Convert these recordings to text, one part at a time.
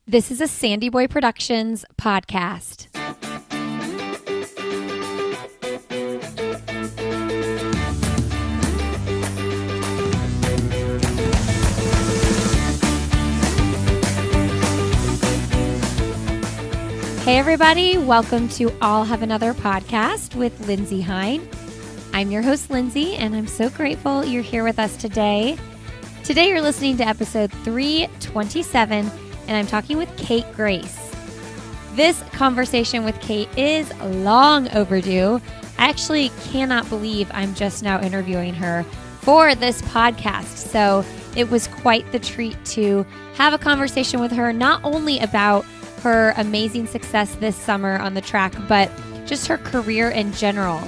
This is a Sandy Boy Productions podcast. Hey everybody, welcome to I'll Have Another podcast with Lindsay Hine. I'm your host Lindsay, and I'm so grateful you're here with us today. Today you're listening to episode 327, and I'm talking with Kate Grace. This conversation with Kate is long overdue. I actually cannot believe I'm just now interviewing her for this podcast. So it was quite the treat to have a conversation with her, not only about her amazing success this summer on the track, but just her career in general.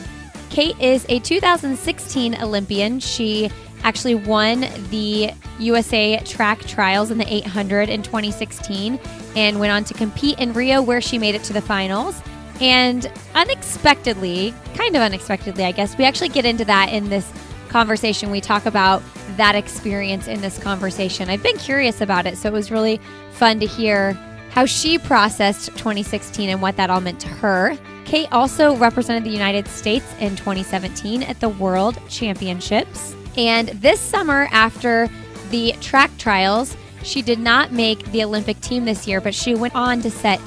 Kate is a 2016 Olympian. She actually won the USA track trials in the 800 in 2016 and went on to compete in Rio, where she made it to the finals. And unexpectedly, kind of unexpectedly, I guess, we actually get into that in this conversation. We talk about that experience in this conversation. I've been curious about it, so it was really fun to hear how she processed 2016 and what that all meant to her. Kate also represented the United States in 2017 at the World Championships. And this summer, after the track trials, she did not make the Olympic team this year, but she went on to set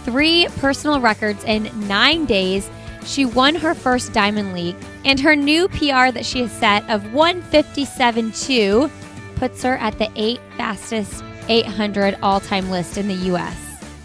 3 personal records in 9 days. She won her first Diamond League, and her new PR that she has set of 157.2 puts her at the 8th fastest 800 all-time list in the U.S.,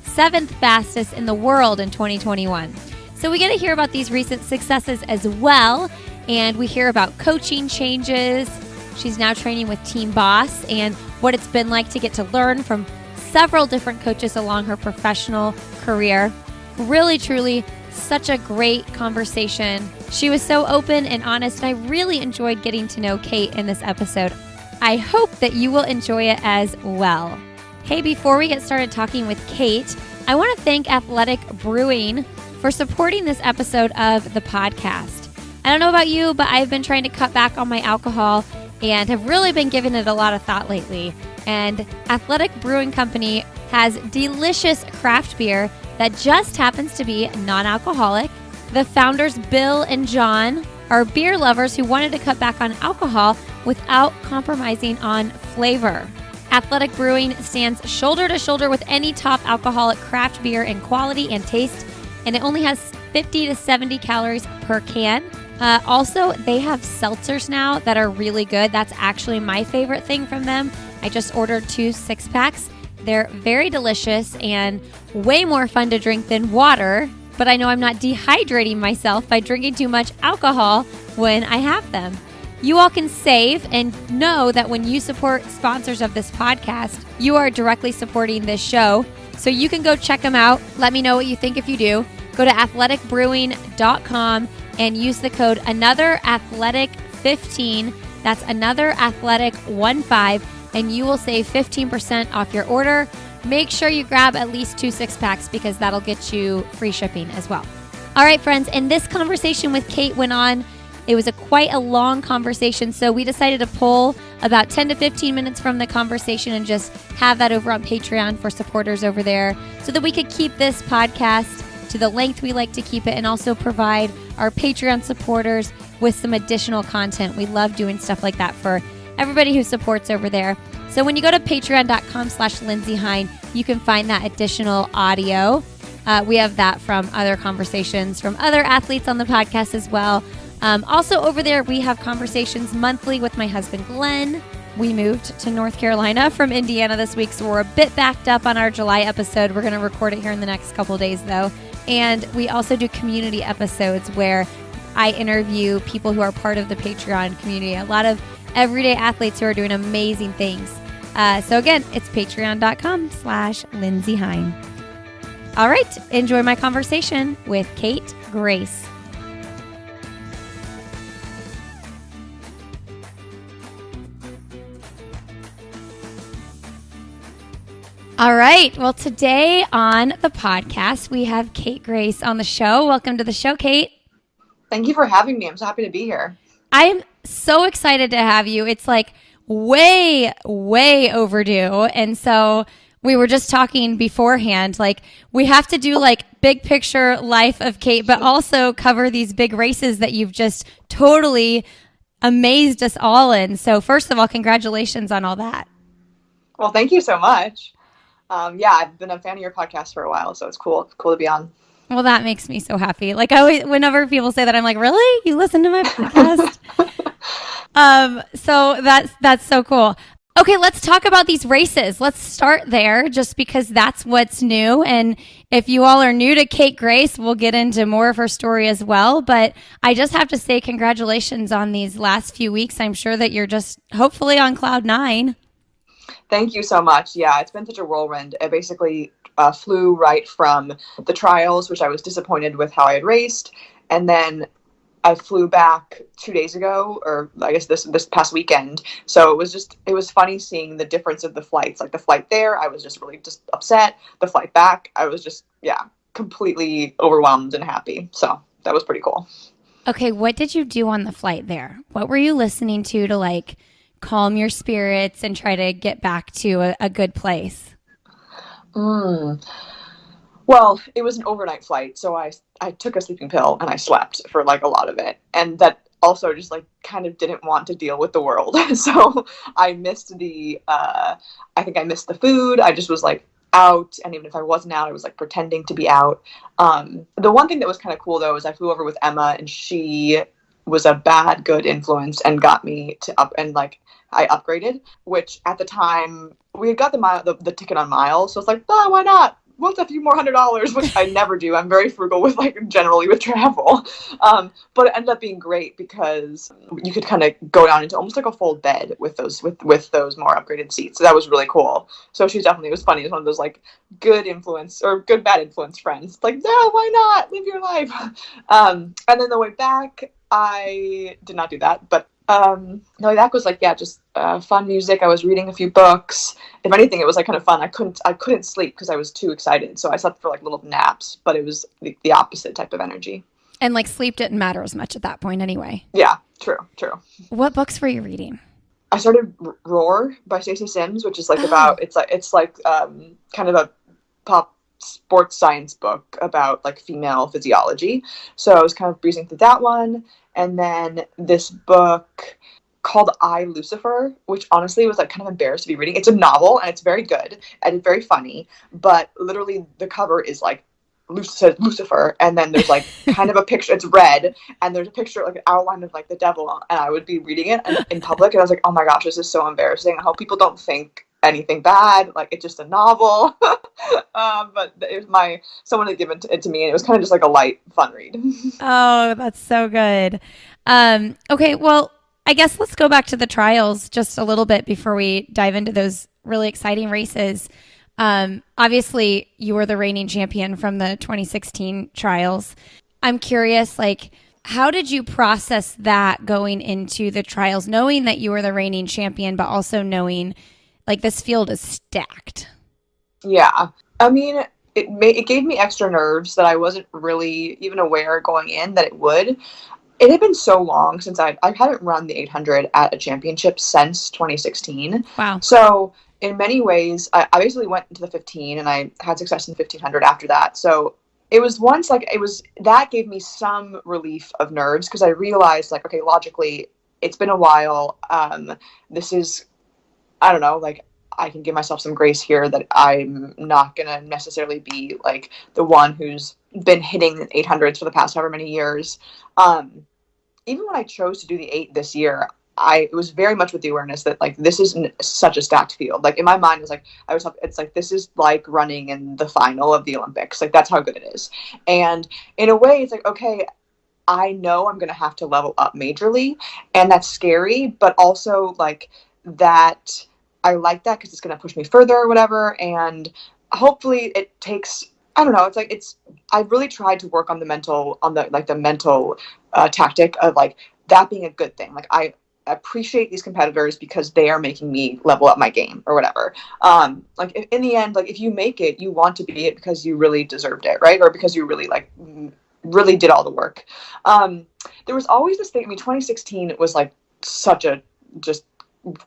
7th fastest in the world in 2021. So we get to hear about these recent successes as well, and we hear about coaching changes. She's now training with Team Boss and what it's been like to get to learn from several different coaches along her professional career. Really, truly, such a great conversation. She was so open and honest, and I really enjoyed getting to know Kate in this episode. I hope that you will enjoy it as well. Hey, before we get started talking with Kate, I want to thank Athletic Brewing for supporting this episode of the podcast. I don't know about you, but I've been trying to cut back on my alcohol and have really been giving it a lot of thought lately. And Athletic Brewing Company has delicious craft beer that just happens to be non-alcoholic. The founders, Bill and John, are beer lovers who wanted to cut back on alcohol without compromising on flavor. Athletic Brewing stands shoulder to shoulder with any top alcoholic craft beer in quality and taste, and it only has 50 to 70 calories per can. Also, they have seltzers now that are really good. That's actually my favorite thing from them. I just ordered 2 6-packs. They're very delicious and way more fun to drink than water, but I know I'm not dehydrating myself by drinking too much alcohol when I have them. You all can save and know that when you support sponsors of this podcast, you are directly supporting this show. So you can go check them out. Let me know what you think if you do. Go to athleticbrewing.com and use the code AnotherAthletic15. That's AnotherAthletic15, and you will save 15% off your order. Make sure you grab at least 2 6-packs because that'll get you free shipping as well. All right, friends, and this conversation with Kate went on. It was quite a long conversation, so we decided to pull about 10 to 15 minutes from the conversation and just have that over on Patreon for supporters over there so that we could keep this podcast to the length we like to keep it and also provide our Patreon supporters with some additional content. We love doing stuff like that for everybody who supports over there. So when you go to patreon.com/Lindsay Hine, you can find that additional audio. We have that from other conversations from other athletes on the podcast as well. Also over there, we have conversations monthly with my husband, Glenn. We moved to North Carolina from Indiana this week, so we're a bit backed up on our July episode. We're going to record it here in the next couple of days, though. And we also do community episodes where I interview people who are part of the Patreon community, a lot of everyday athletes who are doing amazing things. So again, it's patreon.com/Lindsay Hine. All right, enjoy my conversation with Kate Grace. All right. Well, today on the podcast, we have Kate Grace on the show. Welcome to the show, Kate. Thank you for having me. I'm so happy to be here. I'm so excited to have you. It's like way overdue. And so we were just talking beforehand, like we have to do like big picture life of Kate, but also cover these big races that you've just totally amazed us all in. So first of all, congratulations on all that. Well, thank you so much. Yeah, I've been a fan of your podcast for a while, so it's cool to be on. Well, that makes me so happy. Like I always, whenever people say that, I'm like, really? You listen to my podcast? So that's so cool. Okay, let's talk about these races. Let's start there just because that's what's new. And if you all are new to Kate Grace, we'll get into more of her story as well. But I just have to say congratulations on these last few weeks. I'm sure that you're just hopefully on cloud nine. Thank you so much. Yeah, it's been such a whirlwind. I basically flew right from the trials, which I was disappointed with how I had raced. And then I flew back 2 days ago, or I guess this past weekend. So it was funny seeing the difference of the flights. Like the flight there, I was just really just upset. The flight back, I was just, completely overwhelmed and happy. So that was pretty cool. Okay, what did you do on the flight there? What were you listening to like calm your spirits and try to get back to a good place? Well, it was an overnight flight, so I took a sleeping pill and I slept for like a lot of it. And that also just like kind of didn't want to deal with the world. So I missed I think I missed the food. I just was like out. And even if I wasn't out, I was like pretending to be out. The one thing that was kind of cool though, is I flew over with Emma and she was a good influence and got me to up and like I upgraded, which at the time we had got the ticket on miles. So it's like, oh, why not? What's a few more $100, which I never do. I'm very frugal with generally with travel. But it ended up being great because you could kind of go down into almost like a full bed with those more upgraded seats. So that was really cool. So it was funny. It was one of those like good influence or good bad influence friends. Like, no, why not? Live your life. And then the way back, I did not do that, but the way back was like, just fun music. I was reading a few books. If anything, it was like kind of fun. I couldn't sleep because I was too excited. So I slept for like little naps, but it was the opposite type of energy. And like sleep didn't matter as much at that point anyway. Yeah, true. What books were you reading? I started Roar by Stacey Sims, which is like it's like kind of a pop sports science book about like female physiology. So I was kind of breezing through that one. And then this book called I, Lucifer, which honestly was like kind of embarrassed to be reading. It's a novel and it's very good and it's very funny, but literally the cover is like says Lucifer, and then there's like kind of a picture, it's red, and there's a picture, like an outline of like the devil, and I would be reading it in public, and I was like, oh my gosh, this is so embarrassing. I hope people don't think anything bad, like it's just a novel. But it was someone had given it to me, and it was kind of just like a light, fun read. Oh, that's so good. Okay, well, I guess let's go back to the trials just a little bit before we dive into those really exciting races. Obviously, you were the reigning champion from the 2016 trials. I'm curious, like, how did you process that going into the trials, knowing that you were the reigning champion, but also knowing, like, this field is stacked? Yeah. I mean, it gave me extra nerves that I wasn't really even aware going in that it would. It had been so long since I hadn't run the 800 at a championship since 2016. Wow. So in many ways, I basically went into the 15 and I had success in the 1500 after that. So it was that gave me some relief of nerves because I realized like, okay, logically, it's been a while. This is, I don't know, like I can give myself some grace here that I'm not going to necessarily be like the one who's been hitting the 800s for the past however many years. Even when I chose to do the 8 this year, it was very much with the awareness that like this is such a stacked field. Like in my mind, it's like this is like running in the final of the Olympics. Like that's how good it is. And in a way, it's like, okay, I know I'm going to have to level up majorly, and that's scary, but also like that I like that because it's going to push me further or whatever. And hopefully it takes, I don't know. It's like, I've really tried to work on the mental tactic of like that being a good thing. Like I appreciate these competitors because they are making me level up my game or whatever. Like in the end, like if you make it, you want to be it because you really deserved it, right? Or because you really really did all the work. There was always this thing. I mean, 2016 was like such a just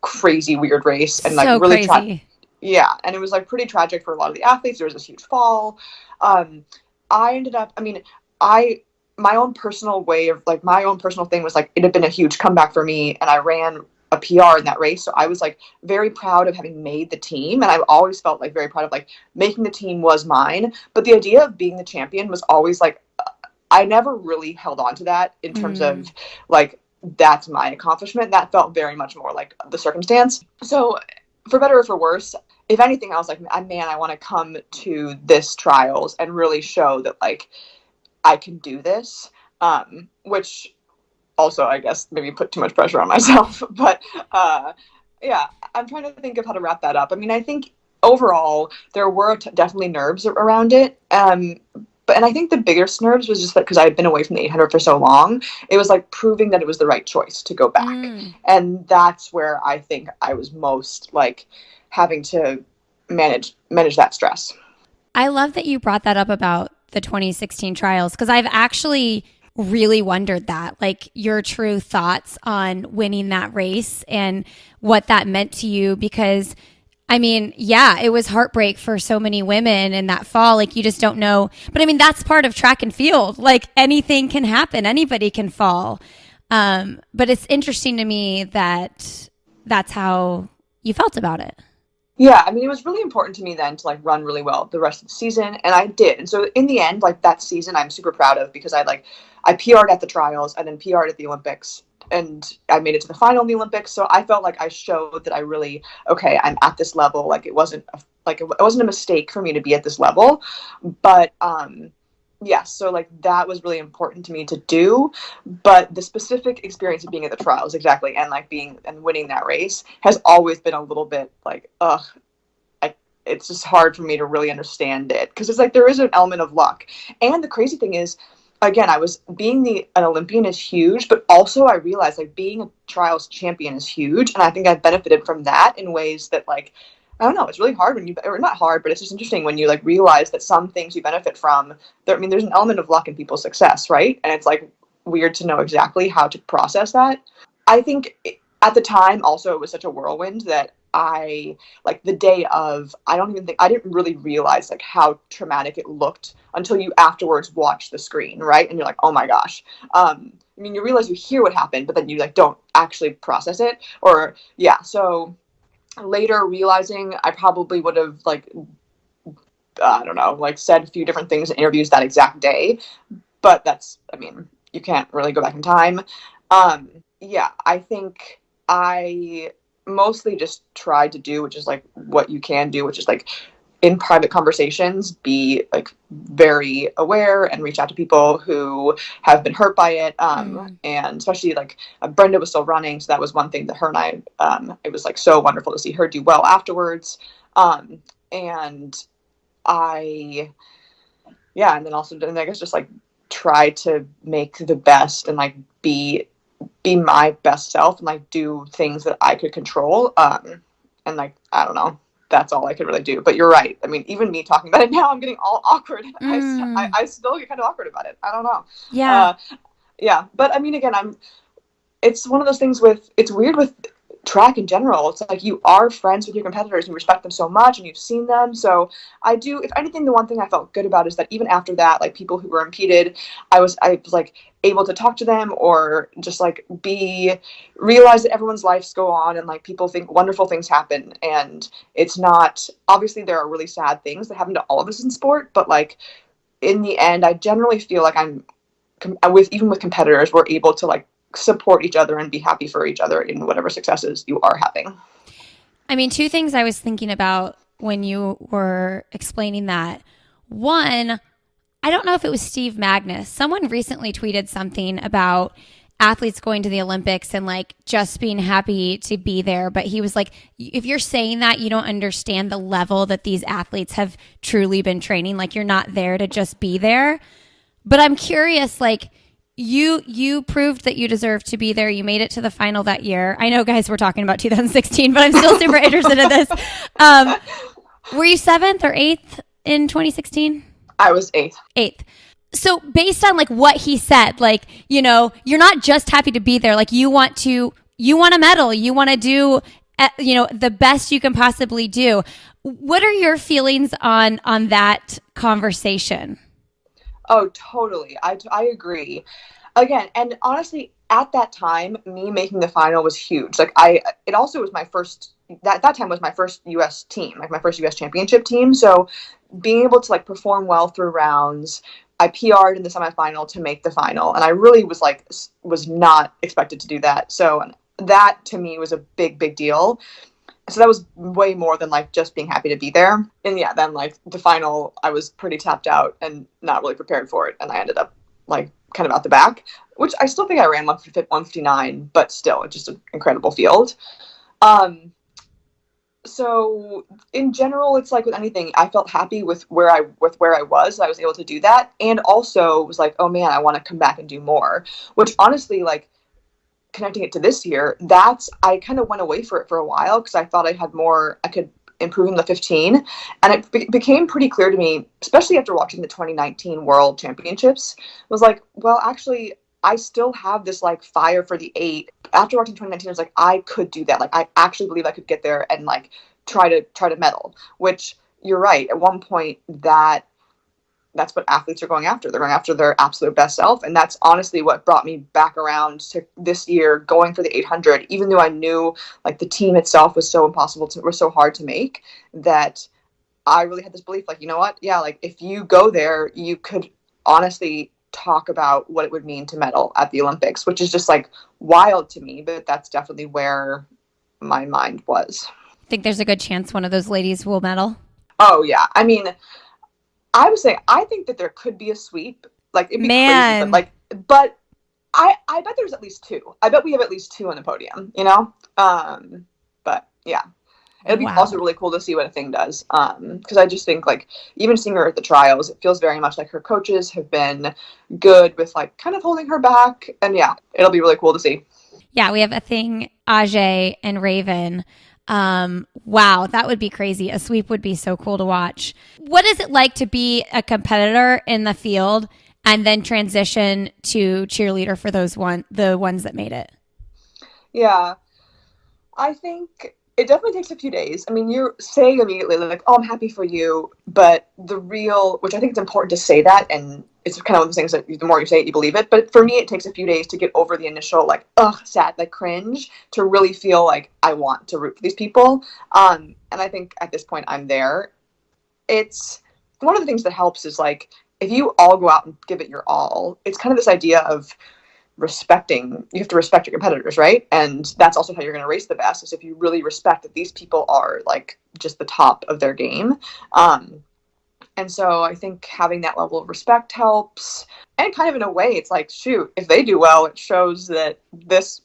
crazy weird race, and like so really crazy. Yeah, and it was like pretty tragic for a lot of the athletes. There was this huge fall. I ended up, I mean, I my own personal way of like my own personal thing was like it had been a huge comeback for me, and I ran a PR in that race. So I was like very proud of having made the team, and I've always felt like very proud of like making the team was mine. But the idea of being the champion was always like I never really held on to that in terms of like that's my accomplishment. That felt very much more like the circumstance. So for better or for worse, if anything, I was like, man, I want to come to this trials and really show that like I can do this. Which also, I guess, maybe put too much pressure on myself. But yeah, I'm trying to think of how to wrap that up. I mean, I think overall there were definitely nerves around it. And I think the biggest nerves was just that because I had been away from the 800 for so long, it was like proving that it was the right choice to go back. And that's where I think I was most like having to manage that stress. I love that you brought that up about the 2016 trials, because I've actually really wondered that, like your true thoughts on winning that race and what that meant to you. Because I mean, yeah, it was heartbreak for so many women in that fall. Like you just don't know. But I mean, that's part of track and field. Like anything can happen. Anybody can fall. But it's interesting to me that that's how you felt about it. Yeah, I mean, it was really important to me then to like run really well the rest of the season, and I did. And so in the end, like that season, I'm super proud of because I PR'd at the trials and then PR'd at the Olympics, and I made it to the final in the Olympics. So I felt like I showed that I really I'm at this level. Like it wasn't a mistake for me to be at this level, but yeah, so like that was really important to me to do. But the specific experience of being at the trials, exactly, and like being and winning that race has always been a little bit like, it's just hard for me to really understand it because it's like there is an element of luck. And the crazy thing is, again, I was being an Olympian is huge, but also I realized like being a trials champion is huge, and I think I've benefited from that in ways that like I don't know. It's really hard or not hard, but it's just interesting when you like realize that some things you benefit from. I mean, there's an element of luck in people's success, right? And it's like weird to know exactly how to process that. I think at the time, also, it was such a whirlwind that I like the day of. I didn't really realize like how traumatic it looked until you afterwards watch the screen, right? And you're like, oh my gosh. I mean, you realize you hear what happened, but then you like don't actually process it. Or yeah, so. Later realizing I probably would have like I don't know, like said a few different things in interviews that exact day, but I mean, you can't really go back in time. Yeah, I think I mostly just tried to do, which is like what you can do, which is like in private conversations, be like very aware and reach out to people who have been hurt by it. And especially like Brenda was still running. So that was one thing that her and I, it was like so wonderful to see her do well afterwards. And I, yeah. And then also, and I guess just like try to make the best and like be my best self and like do things that I could control. And like, I don't know. That's all I could really do. But you're right. I mean, even me talking about it now, I'm getting all awkward. I still get kind of awkward about it. I don't know. Yeah. Yeah. But I mean, again, it's one of those things it's weird with track in general. It's like you are friends with your competitors and you respect them so much and you've seen them. So I do, if anything, the one thing I felt good about is that even after that, like people who were impeded, I was like able to talk to them or just like realize that everyone's lives go on and like people think wonderful things happen. And it's not, obviously there are really sad things that happen to all of us in sport, but like in the end, I generally feel like even with competitors, we're able to like support each other and be happy for each other in whatever successes you are having. I mean, two things I was thinking about when you were explaining that. One, I don't know if it was Steve Magnus. Someone recently tweeted something about athletes going to the Olympics and like just being happy to be there. But he was like, if you're saying that, you don't understand the level that these athletes have truly been training. Like you're not there to just be there. But I'm curious, like, You proved that you deserved to be there. You made it to the final that year. I know, guys, we're talking about 2016, but I'm still super interested in this. Were you 7th or 8th in 2016? I was 8th. 8th. So based on like what he said, like, you know, you're not just happy to be there. Like you want a medal. You want to do, you know, the best you can possibly do. What are your feelings on that conversation? Oh, totally. I agree. Again, and honestly, at that time, me making the final was huge. Like it also was my first, that time was my first US team, like my first US championship team. So being able to like perform well through rounds, I PR'd in the semifinal to make the final. And I really was not expected to do that. So that to me was a big, big deal. So that was way more than like just being happy to be there. And yeah, then like the final, I was pretty tapped out and not really prepared for it. And I ended up like kind of out the back, which I still think I ran 159, but still, it's just an incredible field. So in general, it's like with anything, I felt happy with where I was. I was able to do that, and also was like, oh man, I want to come back and do more. Which honestly, like connecting it to this year, I kind of went away for it for a while because I thought I could improve in the 15, and it became pretty clear to me, especially after watching the 2019 World Championships, was like, well, actually, I still have this like fire for the 8. After watching 2019, I was like, I could do that. Like, I actually believe I could get there and like try to medal. Which you're right. At one point, that's what athletes are going after. They're going after their absolute best self. And that's honestly what brought me back around to this year going for the 800, even though I knew like the team itself was so was so hard to make, that I really had this belief, like, you know what? Yeah. Like if you go there, you could honestly talk about what it would mean to medal at the Olympics, which is just like wild to me, but that's definitely where my mind was. Think there's a good chance one of those ladies will medal? Oh yeah. I mean, I would say I think that there could be a sweep. Like it'd be crazy, but I bet there's at least two. I bet we have at least two on the podium, you know? But yeah. It'll be also really cool to see what a thing does. Because I just think like even seeing her at the trials, it feels very much like her coaches have been good with like kind of holding her back. And yeah, it'll be really cool to see. Yeah, we have a thing, Ajay and Raven. Wow, that would be crazy. A sweep would be so cool to watch. What is it like to be a competitor in the field and then transition to cheerleader for the ones that made it? Yeah, I think it definitely takes a few days. I mean, you're saying immediately like, "Oh, I'm happy for you," but which I think it's important to say that, and it's kind of one of those things that the more you say it, you believe it. But for me, it takes a few days to get over the initial like, ugh, sad, like cringe, to really feel like I want to root for these people. And I think at this point, I'm there. It's one of the things that helps is like if you all go out and give it your all. It's kind of this idea of you have to respect your competitors, right? And that's also how you're going to race the best, is if you really respect that these people are like just the top of their game. And so I think having that level of respect helps. And kind of in a way, it's like, shoot, if they do well, it shows that this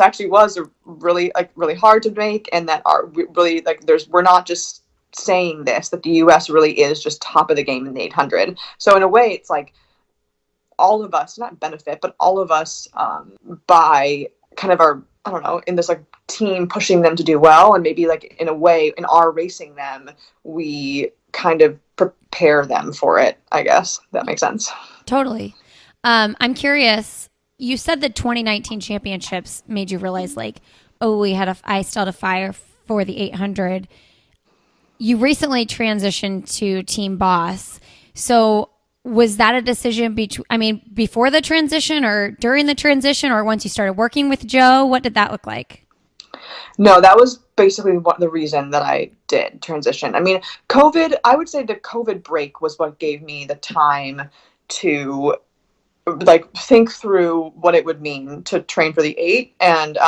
actually was really hard to make, and that are really like we're not just saying this, that the US really is just top of the game in the 800. So in a way, it's like all of us not benefit, but all of us by kind of our, I don't know, in this like team pushing them to do well, and maybe like in a way in our racing them, we kind of prepare them for it, I guess. That makes sense. Totally. I'm curious, you said the 2019 championships made you realize like, oh, I still had a fire for the 800. You recently transitioned to Team Boss. So was that a decision before the transition or during the transition, or once you started working with Joe? What did that look like? No, that was basically the reason that I did transition. I mean, I would say the COVID break was what gave me the time to like think through what it would mean to train for the 8, and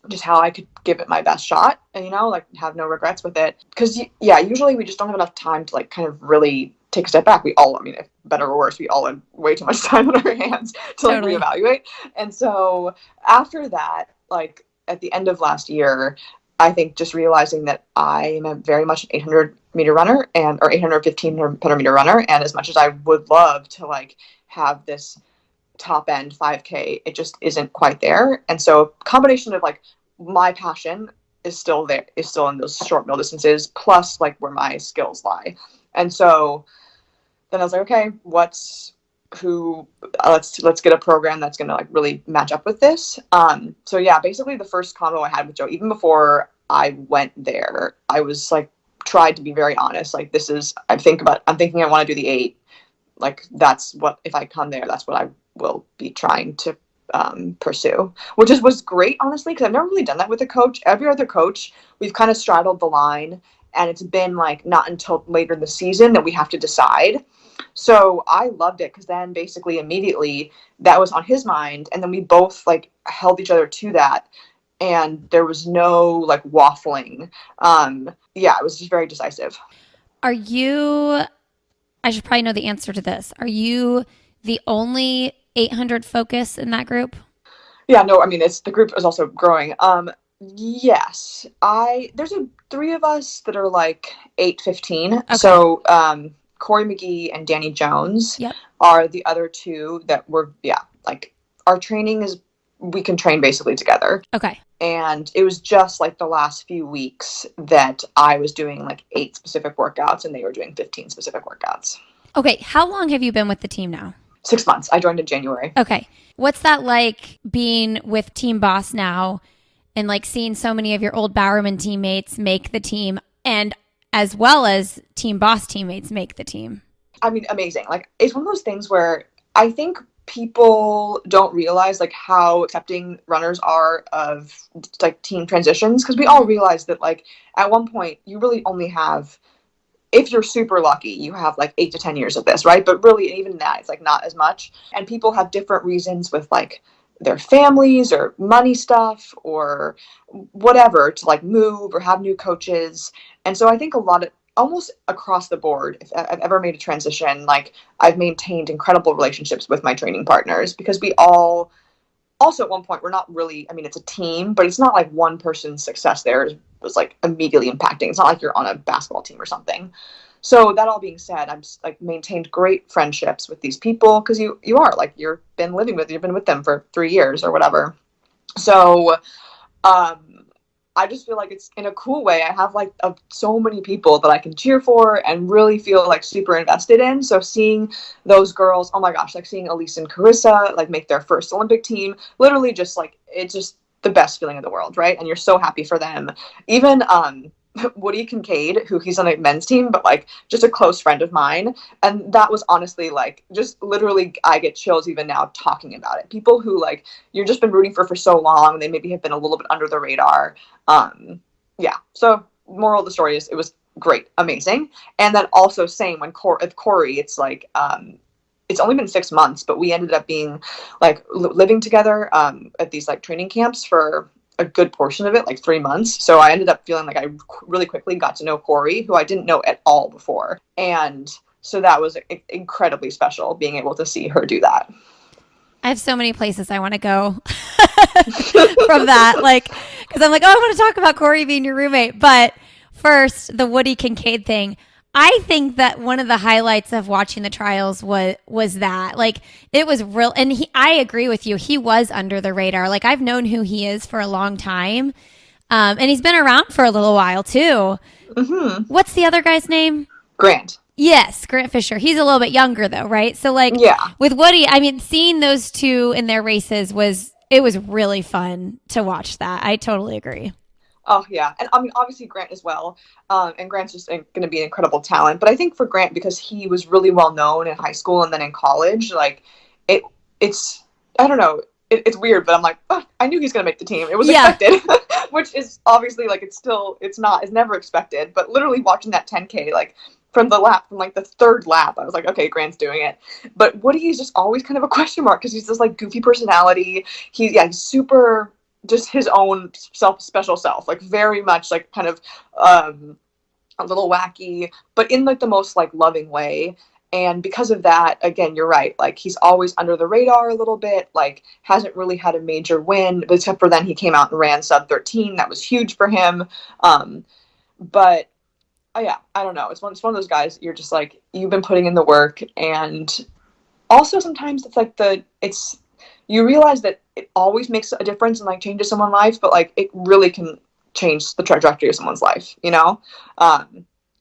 just how I could give it my best shot, and like have no regrets with it. Because yeah, usually we just don't have enough time to like kind of really take a step back. I mean, if better or worse, we all had way too much time on our hands to like reevaluate. And so after that, like at the end of last year, I think just realizing that I am very much an 800-meter runner or 815-meter runner, and as much as I would love to like have this top end 5K, it just isn't quite there. And so a combination of like my passion is still in those short middle distances, plus like where my skills lie. And so then I was like, okay, let's get a program that's going to like really match up with this. So yeah, basically the first combo I had with Joe, even before I went there, I was like, tried to be very honest. Like, I'm thinking I want to do the 8. Like, that's what, if I come there, that's what I will be trying to pursue, which was great, honestly, because I've never really done that with a coach. Every other coach, we've kind of straddled the line, and it's been like not until later in the season that we have to decide. So I loved it, because then basically immediately that was on his mind, and then we both like held each other to that, and there was no like waffling. Yeah, it was just very decisive. Are you, I should probably know the answer to this. Are you the only 800 focus in that group? Yeah, no, I mean, the group is also growing. Yes, there's 3 of us that are like 815. Okay. So, Corey McGee and Danny Jones are the other 2 that were, like, our training is, we can train basically together. Okay. And it was just like the last few weeks that I was doing like 8 specific workouts and they were doing 15 specific workouts. Okay. How long have you been with the team now? 6 months. I joined in January. Okay. What's that like being with Team Boss now and like seeing so many of your old Bowerman teammates make the team, and as well as Team Boss teammates make the team? I mean, amazing. Like, it's one of those things where I think people don't realize like how accepting runners are of like team transitions, because we all realize that like at one point you really only have, if you're super lucky, you have like 8 to 10 years of this, right? But really, even that, it's like not as much. And people have different reasons with like their families or money stuff or whatever to like move or have new coaches. And so I think a lot of, almost across the board, if I've ever made a transition, like I've maintained incredible relationships with my training partners, because we all, also at one point, we're not really, I mean, it's a team, but it's not like one person's success there was like immediately impacting. It's not like you're on a basketball team or something. So that all being said, I'm like maintained great friendships with these people, because you are like, you've been with them for 3 years or whatever. So I just feel like it's in a cool way. I have like so many people that I can cheer for and really feel like super invested in. So seeing those girls, oh my gosh, like seeing Elise and Carissa like make their first Olympic team, literally just like, it's just the best feeling in the world, right? And you're so happy for them. Even Woody Kincaid, who he's on a men's team, but like just a close friend of mine. And that was honestly like, just literally, I get chills even now talking about it. People who like, you've just been rooting for so long, they maybe have been a little bit under the radar. Yeah. So moral of the story is it was great. Amazing. And then also same when Corey, it's like, it's only been 6 months, but we ended up being like living together, at these like training camps for a good portion of it, like 3 months. So I ended up feeling like I really quickly got to know Corey, who I didn't know at all before. And so that was incredibly special, being able to see her do that. I have so many places I want to go from that. Like, because I'm like, oh, I want to talk about Corey being your roommate. But first, the Woody Kincaid thing. I think that one of the highlights of watching the trials was that, like, it was real. And I agree with you. He was under the radar. Like, I've known who he is for a long time. And he's been around for a little while too. Mm-hmm. What's the other guy's name? Grant. Yes, Grant Fisher. He's a little bit younger though, right? So like, with Woody, I mean, seeing those 2 in their races was really fun to watch that. I totally agree. Oh, yeah. And I mean, obviously Grant as well. And Grant's just going to be an incredible talent. But I think for Grant, because he was really well known in high school and then in college, like it's, I don't know, it's weird, but I'm like, oh, I knew he's going to make the team. It was expected, which is obviously like, it's never expected. But literally watching that 10K, like from the 3rd lap, I was like, okay, Grant's doing it. But Woody is just always kind of a question mark, because he's this like goofy personality. He's super, just his own special self, like very much like kind of a little wacky, but in like the most like loving way. And because of that, again, you're right, like he's always under the radar a little bit, like hasn't really had a major win, except for then he came out and ran sub 13. That was huge for him. But yeah, I don't know, it's one of those guys, you're just like, you've been putting in the work. And also sometimes it's like you realize that it always makes a difference and like changes someone's life, but like it really can change the trajectory of someone's life, you know?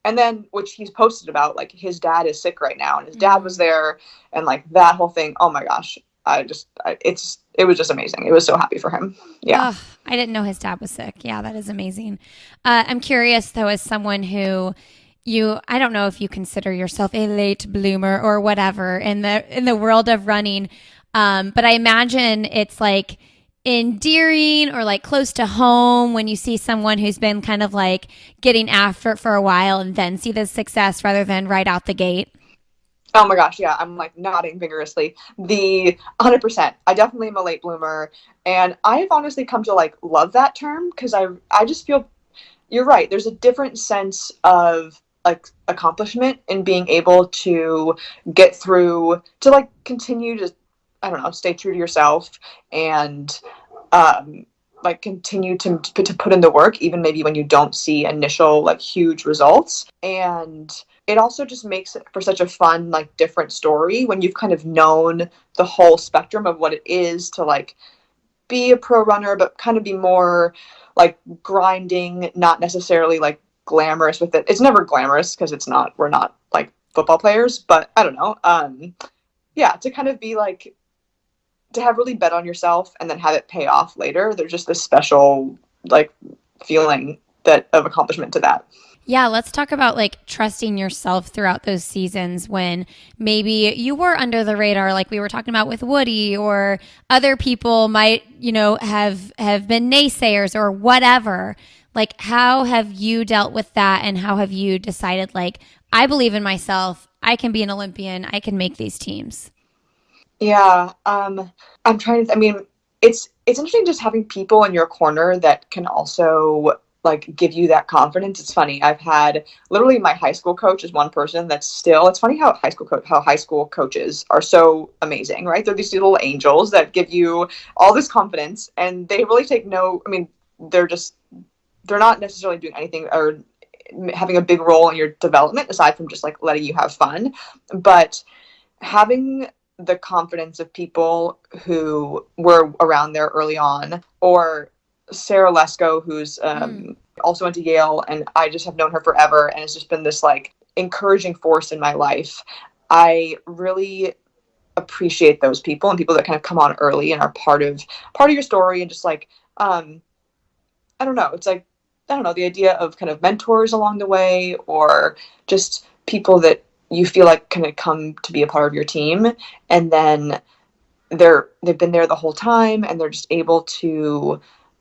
And then, which he's posted about, like his dad is sick right now, and his dad was there, and like that whole thing, oh my gosh, it's it was just amazing. It was so happy for him. Yeah. Oh, I didn't know his dad was sick. Yeah, that is amazing. I'm curious though, as someone who I don't know if you consider yourself a late bloomer or whatever in the world of running. But I imagine it's like endearing or like close to home when you see someone who's been kind of like getting after it for a while and then see the success rather than right out the gate. Oh my gosh, yeah, I'm like nodding vigorously. The 100%. I definitely am a late bloomer, and I have honestly come to like love that term because I just feel you're right. There's a different sense of like accomplishment in being able to get through to like continue to, I don't know, stay true to yourself and like continue to put in the work even maybe when you don't see initial like huge results. And it also just makes it for such a fun like different story when you've kind of known the whole spectrum of what it is to like be a pro runner but kind of be more like grinding, not necessarily like glamorous with it. It's never glamorous because we're not like football players, but I don't know. Yeah, to kind of be like, to have really bet on yourself and then have it pay off later. There's just this special like feeling of accomplishment to that. Yeah, let's talk about like trusting yourself throughout those seasons when maybe you were under the radar, like we were talking about with Woody, or other people might, have been naysayers or whatever. Like, how have you dealt with that, and how have you decided, like, I believe in myself, I can be an Olympian, I can make these teams? Yeah, I'm trying to. I mean, it's interesting just having people in your corner that can also like give you that confidence. It's funny. I've had literally my high school coach is one person that's still. It's funny how high school coaches are so amazing, right? They're these little angels that give you all this confidence, and they really take no. I mean, they're not necessarily doing anything or having a big role in your development aside from just like letting you have fun, but having the confidence of people who were around there early on, or Sarah Lesko, who's also went to Yale, and I just have known her forever, and it's just been this like encouraging force in my life. I really appreciate those people and people that kind of come on early and are part of your story, and just like I don't know, it's like I don't know, the idea of kind of mentors along the way, or just people that you feel like kind of come to be a part of your team, and then they've been there the whole time, and they're just able to,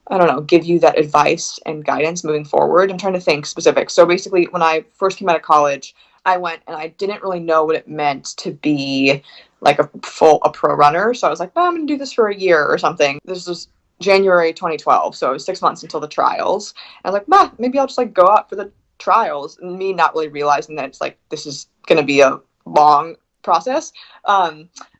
I don't know, give you that advice and guidance moving forward. I'm trying to think specific. So basically, when I first came out of college, I went and I didn't really know what it meant to be like a pro runner. So I was like, I'm going to do this for a year or something. This was January 2012. So it was 6 months until the trials. I was like, maybe I'll just like go out for the trials, and me not really realizing that it's like, this is going to be a long process.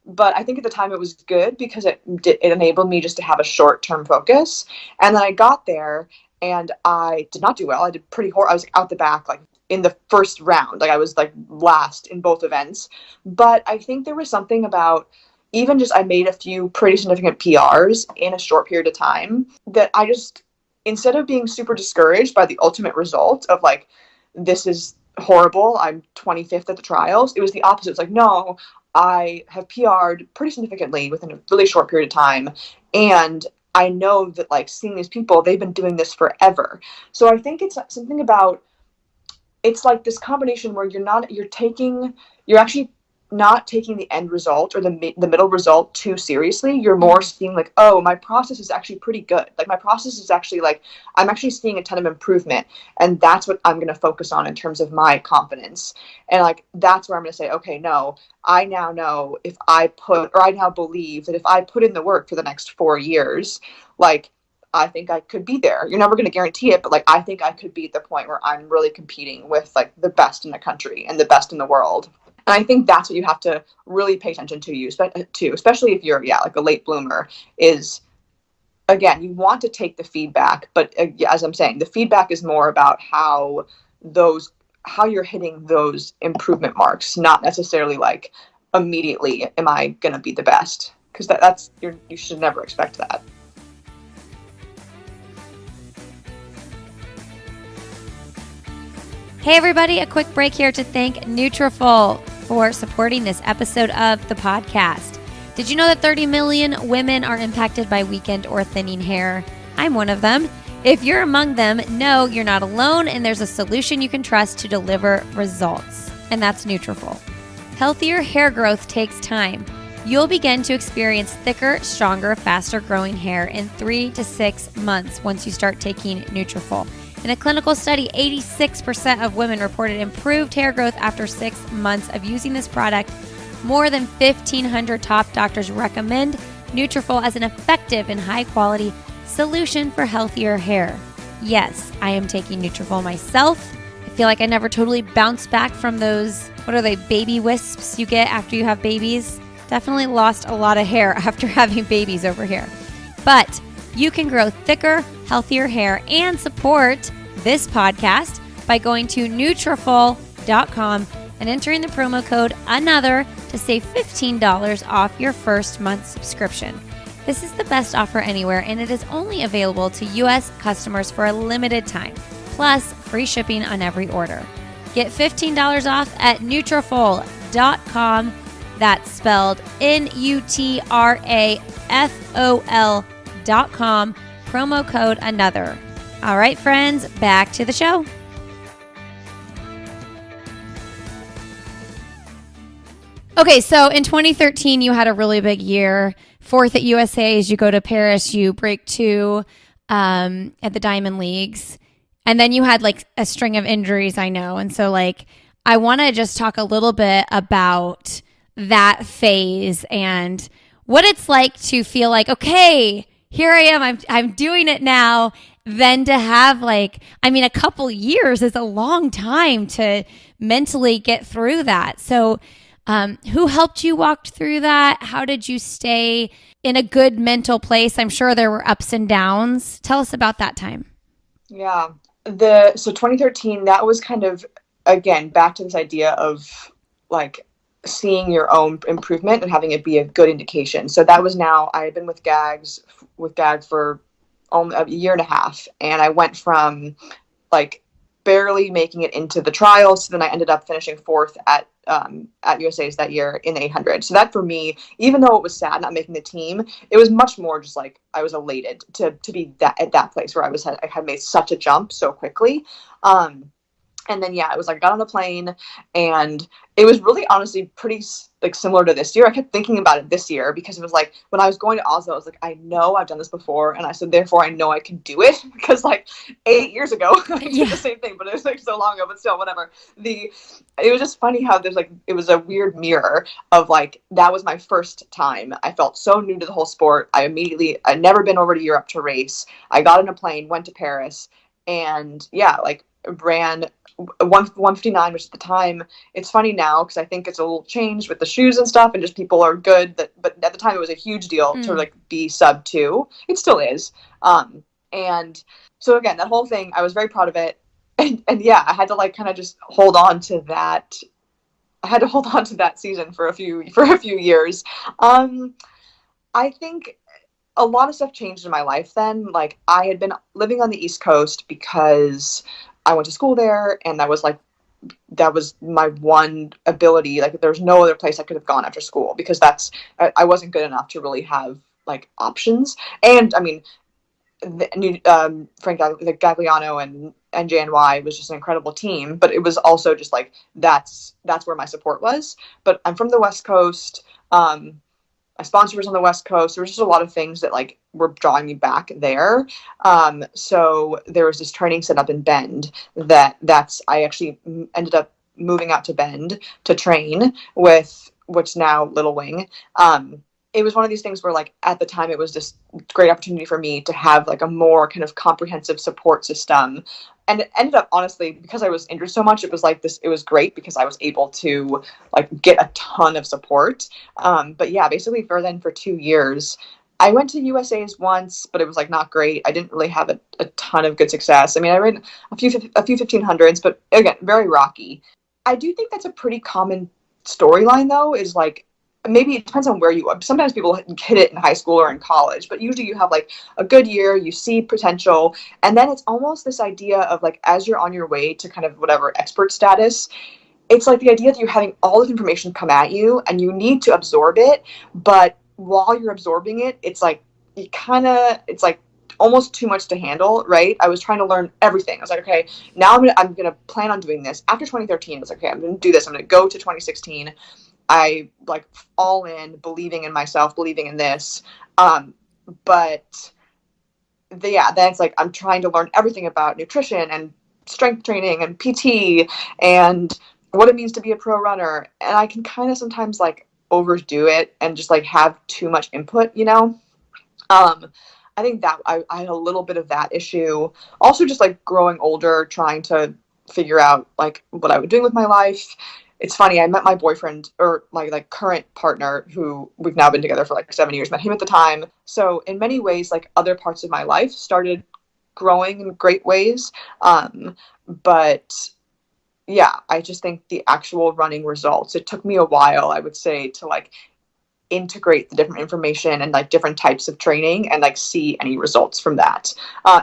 But I think at the time it was good because it enabled me just to have a short-term focus. And then I got there and I did not do well. I did pretty horrible. I was out the back, like in the first round. Like I was like last in both events. But I think there was something about even just I made a few pretty significant PRs in a short period of time that I just, instead of being super discouraged by the ultimate result of like, this is horrible, I'm 25th at the trials, it was the opposite. It's like, no, I have PR'd pretty significantly within a really short period of time, and I know that like seeing these people, they've been doing this forever. So I think it's something about, it's like this combination where you're actually not taking the end result or the middle result too seriously. You're more seeing like, oh, my process is actually pretty good. Like my process is actually like, I'm actually seeing a ton of improvement, and that's what I'm going to focus on in terms of my confidence. And like, that's where I'm going to say, okay, no, I now know I now believe that if I put in the work for the next 4 years, like, I think I could be there. You're never going to guarantee it, but like, I think I could be at the point where I'm really competing with like the best in the country and the best in the world. And I think that's what you have to really pay attention to, especially if you're, like a late bloomer, is, again, you want to take the feedback, but as I'm saying, the feedback is more about how you're hitting those improvement marks, not necessarily like immediately, am I going to be the best? Because you should never expect that. Hey everybody, a quick break here to thank Nutrafol for supporting this episode of the podcast. Did you know that 30 million women are impacted by weakened or thinning hair? I'm one of them. If you're among them, know you're not alone and there's a solution you can trust to deliver results. And that's Nutrafol. Healthier hair growth takes time. You'll begin to experience thicker, stronger, faster growing hair in 3 to 6 months once you start taking Nutrafol. In a clinical study, 86% of women reported improved hair growth after 6 months of using this product. More than 1,500 top doctors recommend Nutrafol as an effective and high-quality solution for healthier hair. Yes, I am taking Nutrafol myself. I feel like I never totally bounced back from those, what are they, baby wisps you get after you have babies? Definitely lost a lot of hair after having babies over here. But you can grow thicker, healthier hair and support this podcast by going to Nutrafol.com and entering the promo code ANOTHER to save $15 off your first month subscription. This is the best offer anywhere, and it is only available to U.S. customers for a limited time, plus free shipping on every order. Get $15 off at Nutrafol.com. That's spelled Nutrafol.com, promo code ANOTHER. All right, friends, back to the show. Okay, so in 2013, you had a really big year. Fourth at USA's, you go to Paris, you break 2 at the Diamond Leagues. And then you had like a string of injuries, I know. And so like, I want to just talk a little bit about that phase and what it's like to feel like, okay, here I am, I'm doing it now. Then to have like, I mean, a couple years is a long time to mentally get through that. So who helped you walk through that? How did you stay in a good mental place? I'm sure there were ups and downs. Tell us about that time. Yeah. So 2013, that was kind of, again, back to this idea of like seeing your own improvement and having it be a good indication. So that was now, I had been with GAG for a year and a half. And I went from like barely making it into the trials. So then I ended up finishing 4th at USA's that year in the 800. So that for me, even though it was sad not making the team, it was much more just like I was elated to be at that place where I had made such a jump so quickly. And then, yeah, it was like I got on the plane and it was really honestly pretty like similar to this year. I kept thinking about it this year because it was like when I was going to Oslo, I was like, I know I've done this before. And I said, therefore, I know I can do it because like 8 years ago, I did the same thing, but it was like so long ago, but still, whatever. It was just funny how there's like, it was a weird mirror of like, that was my first time. I felt so new to the whole sport. I'd never been over to Europe to race. I got on a plane, went to Paris and yeah, like ran 159, which at the time, it's funny now because I think it's a little changed with the shoes and stuff and just people are good, but at the time it was a huge deal to like be sub 2. It still is. And so again, that whole thing, I was very proud of it. And yeah, I had to like kind of just hold on to that. I had to hold on to that season for a few years. I think a lot of stuff changed in my life then. Like I had been living on the East Coast because I went to school there and that was my one ability. Like there's no other place I could have gone after school because I wasn't good enough to really have like options. And I mean, Frank Gagliano and JNY was just an incredible team, but it was also just like, that's where my support was. But I'm from the West Coast. My sponsor was on the West Coast. There was just a lot of things that like were drawing me back there. So there was this training set up in Bend I actually ended up moving out to Bend to train with what's now Little Wing. It was one of these things where like at the time it was just a great opportunity for me to have like a more kind of comprehensive support system. And it ended up, honestly, because I was injured so much, it was like this, it was great because I was able to like get a ton of support. But yeah, basically for 2 years, I went to USA's once, but it was like not great. I didn't really have a ton of good success. I mean, I ran a few 1500s, but again, very rocky. I do think that's a pretty common storyline though, is like, maybe it depends on where you are. Sometimes people hit it in high school or in college, but usually you have like a good year, you see potential, and then it's almost this idea of like, as you're on your way to kind of whatever expert status, it's like the idea that you're having all this information come at you and you need to absorb it, but while you're absorbing it, it's like, it's like almost too much to handle, right? I was trying to learn everything. I was like, okay, now I'm gonna plan on doing this. After 2013, I was like, okay, I'm gonna do this. I'm gonna go to 2016. I like all in, believing in myself, believing in this. But then it's like I'm trying to learn everything about nutrition and strength training and PT and what it means to be a pro runner. And I can kind of sometimes like overdo it and just like have too much input, you know? I think that I had a little bit of that issue. Also, just like growing older, trying to figure out like what I was doing with my life. It's funny. I met my boyfriend, or my like current partner, who we've now been together for like 7 years. Met him at the time. So in many ways, like other parts of my life started growing in great ways. But yeah, I just think the actual running results. It took me a while, I would say, to like integrate the different information and like different types of training and like see any results from that.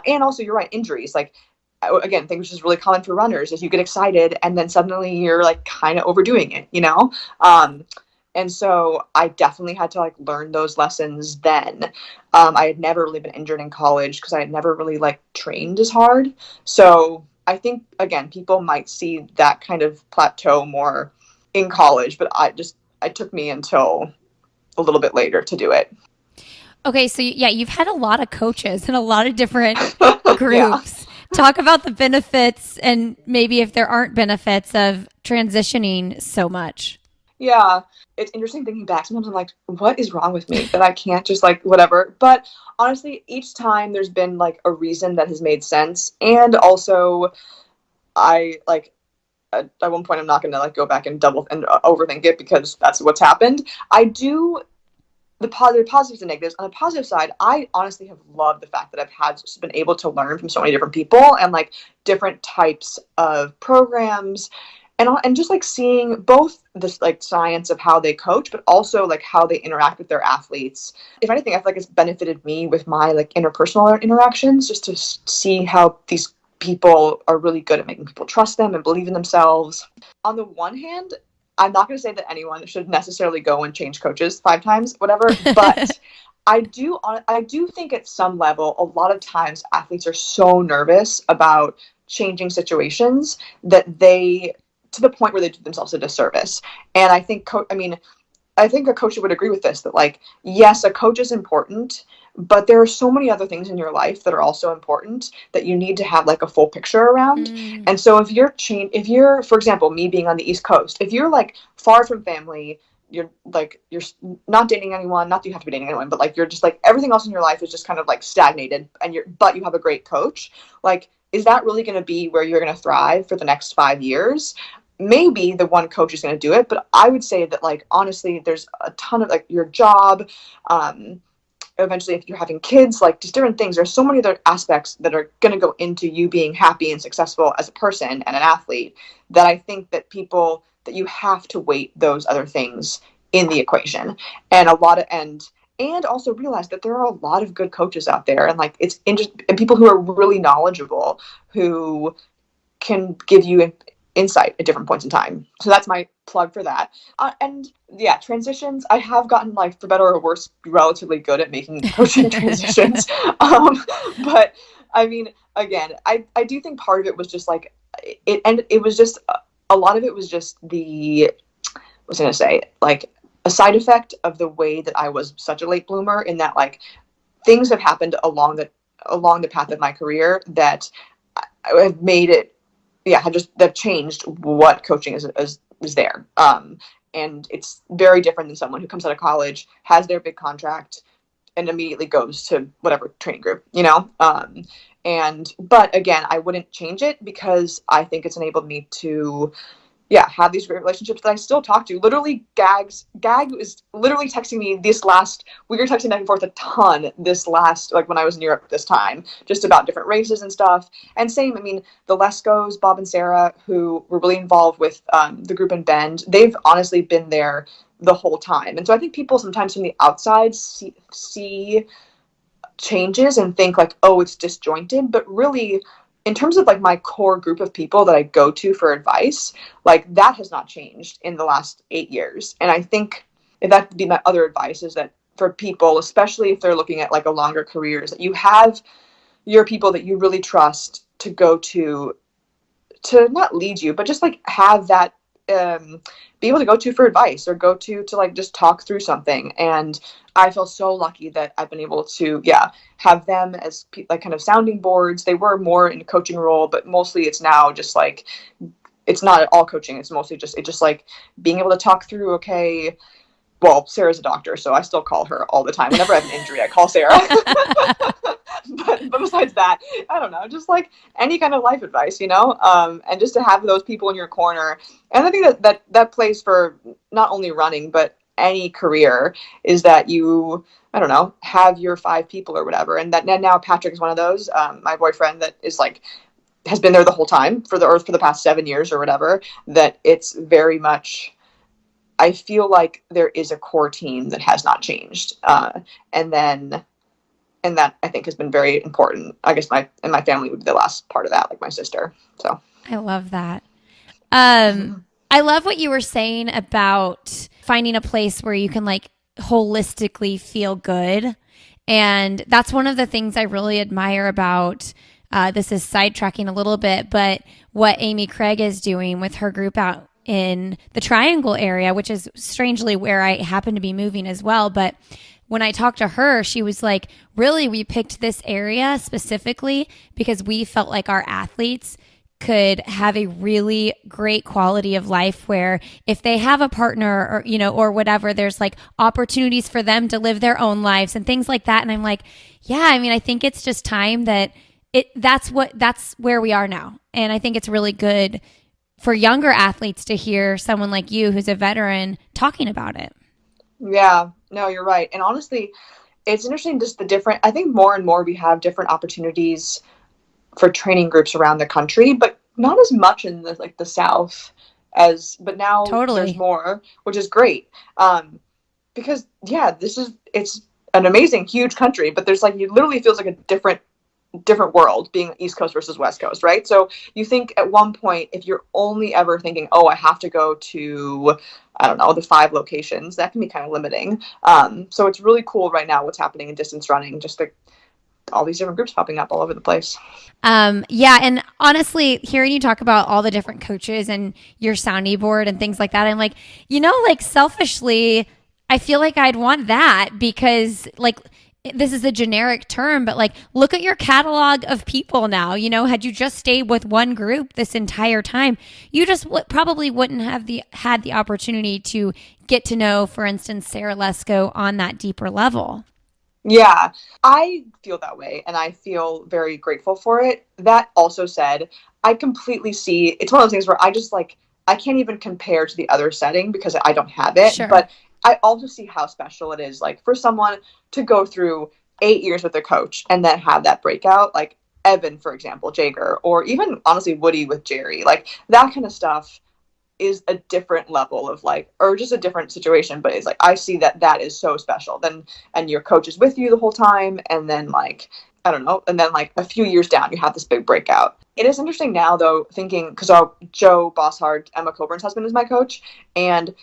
And also, you're right, injuries. Like, again, things which is really common for runners is you get excited and then suddenly you're like kind of overdoing it, you know? And so I definitely had to like learn those lessons then. I had never really been injured in college because I had never really like trained as hard. So I think, again, people might see that kind of plateau more in college, but it took me until a little bit later to do it. Okay, so yeah, you've had a lot of coaches and a lot of different groups. Yeah. Talk about the benefits and maybe if there aren't benefits of transitioning so much. Yeah, it's interesting thinking back. Sometimes I'm like, what is wrong with me that I can't just like whatever? But honestly, each time there's been like a reason that has made sense. And also, I like at one point I'm not going to like go back and double and overthink it because that's what's happened. I do the positives and negatives. On the positive side, I honestly have loved the fact that been able to learn from so many different people and like different types of programs, and just like seeing both this like science of how they coach, but also like how they interact with their athletes. If anything, I feel like it's benefited me with my like interpersonal interactions, just to see how these people are really good at making people trust them and believe in themselves. On the one hand, I'm not going to say that anyone should necessarily go and change coaches 5 times, whatever, but I do think at some level, a lot of times athletes are so nervous about changing situations that to the point where they do themselves a disservice. And I think, I think a coach would agree with this, that like, yes, a coach is important, but there are so many other things in your life that are also important that you need to have like a full picture around. And so if you're, for example, me being on the East Coast, if you're like far from family, you're not dating anyone, not that you have to be dating anyone, but like you're just like everything else in your life is just kind of like stagnated, but you have a great coach, like, is that really going to be where you're going to thrive for the next 5 years? Maybe the one coach is going to do it, but I would say that like honestly, there's a ton of like your job, eventually if you're having kids, like just different things. There's so many other aspects that are going to go into you being happy and successful as a person and an athlete, that I think that you have to weight those other things in the equation, and and also realize that there are a lot of good coaches out there, and like it's interesting, and people who are really knowledgeable who can give you insight at different points in time. So that's my plug for that. And yeah, transitions, I have gotten, like, for better or worse, relatively good at making coaching transitions. But I mean, again, I do think part of it was just like it was just a lot of it was just like a side effect of the way that I was such a late bloomer, in that like things have happened along the path of my career that have made it, that changed what coaching is there. And it's very different than someone who comes out of college, has their big contract, and immediately goes to whatever training group, you know? But again, I wouldn't change it because I think it's enabled me to, have these great relationships that I still talk to. Literally, Gag is literally texting me we were texting back and forth a ton like when I was in Europe this time, just about different races and stuff. And same, I mean, the Lescos, Bob and Sarah, who were really involved with the group in Bend, they've honestly been there the whole time. And so I think people sometimes from the outside see changes and think like, oh, it's disjointed, but really, in terms of like my core group of people that I go to for advice, like that has not changed in the last 8 years. And I think if that would be my other advice, is that for people, especially if they're looking at like a longer career, is that you have your people that you really trust to go to not lead you, but just like have that be able to go to for advice or go to like just talk through something. And I feel so lucky that I've been able to have them as like kind of sounding boards. They were more in a coaching role, but mostly it's now just like, it's not at all coaching. It's mostly just like being able to talk through, okay, well, Sarah's a doctor, so I still call her all the time. Whenever I have an injury, I call Sarah. but besides that, I don't know, just like any kind of life advice, and just to have those people in your corner. And I think that plays for not only running, but any career, is that you, I don't know, have your 5 people or whatever. And that now Patrick is one of those, my boyfriend, that is like, has been there the whole time for the past 7 years or whatever, that it's very much, I feel like there is a core team that has not changed. And that I think has been very important. I guess my family would be the last part of that, like my sister. So I love that. I love what you were saying about finding a place where you can like holistically feel good. And that's one of the things I really admire about, this is sidetracking a little bit, but what Amy Craig is doing with her group out in the Triangle area, which is strangely where I happen to be moving as well. But when I talked to her, she was like, really, we picked this area specifically because we felt like our athletes could have a really great quality of life where if they have a partner or, or whatever, there's like opportunities for them to live their own lives and things like that. And I'm like, yeah, I mean, I think it's just time that that's where we are now. And I think it's really good for younger athletes to hear someone like you who's a veteran talking about it. Yeah, no, you're right. And honestly, it's interesting just the different, I think more and more we have different opportunities for training groups around the country, but not as much in the South but now Totally. There's more, which is great. Because it's an amazing, huge country, but there's like, it literally feels like a different world being East Coast versus West Coast, right? So you think at one point, if you're only ever thinking, oh, I have to go to, I don't know, the 5 locations, that can be kind of limiting. So it's really cool right now what's happening in distance running, just like all these different groups popping up all over the place. Yeah. And honestly, hearing you talk about all the different coaches and your sounding board and things like that, I'm like, like selfishly, I feel like I'd want that because like, this is a generic term, but like, look at your catalog of people now. Had you just stayed with one group this entire time, you just probably wouldn't have had the opportunity to get to know, for instance, Sarah Lesko on that deeper level. Yeah, I feel that way, and I feel very grateful for it. That also said, I completely see, it's one of those things where I just like, I can't even compare to the other setting because I don't have it. Sure. But I also see how special it is, like for someone to go through 8 years with a coach and then have that breakout, like Evan, for example, Jager, or even honestly Woody with Jerry, like that kind of stuff is a different level of like, or just a different situation. But it's like, I see that is so special. Then, and your coach is with you the whole time. And then like, I don't know. And then like a few years down, you have this big breakout. It is interesting now though, thinking, because Joe Bosshard, Emma Coburn's husband, is my coach. And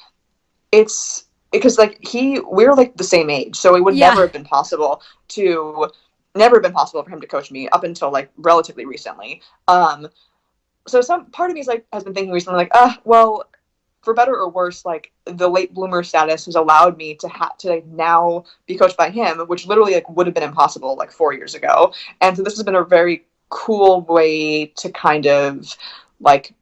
it's because like we're like the same age. So it would never have been possible for him to coach me up until like relatively recently. So some part of me has been thinking recently, like, well, for better or worse, like the late bloomer status has allowed me to like, now be coached by him, which literally like would have been impossible like 4 years ago. And so this has been a very cool way to kind of like,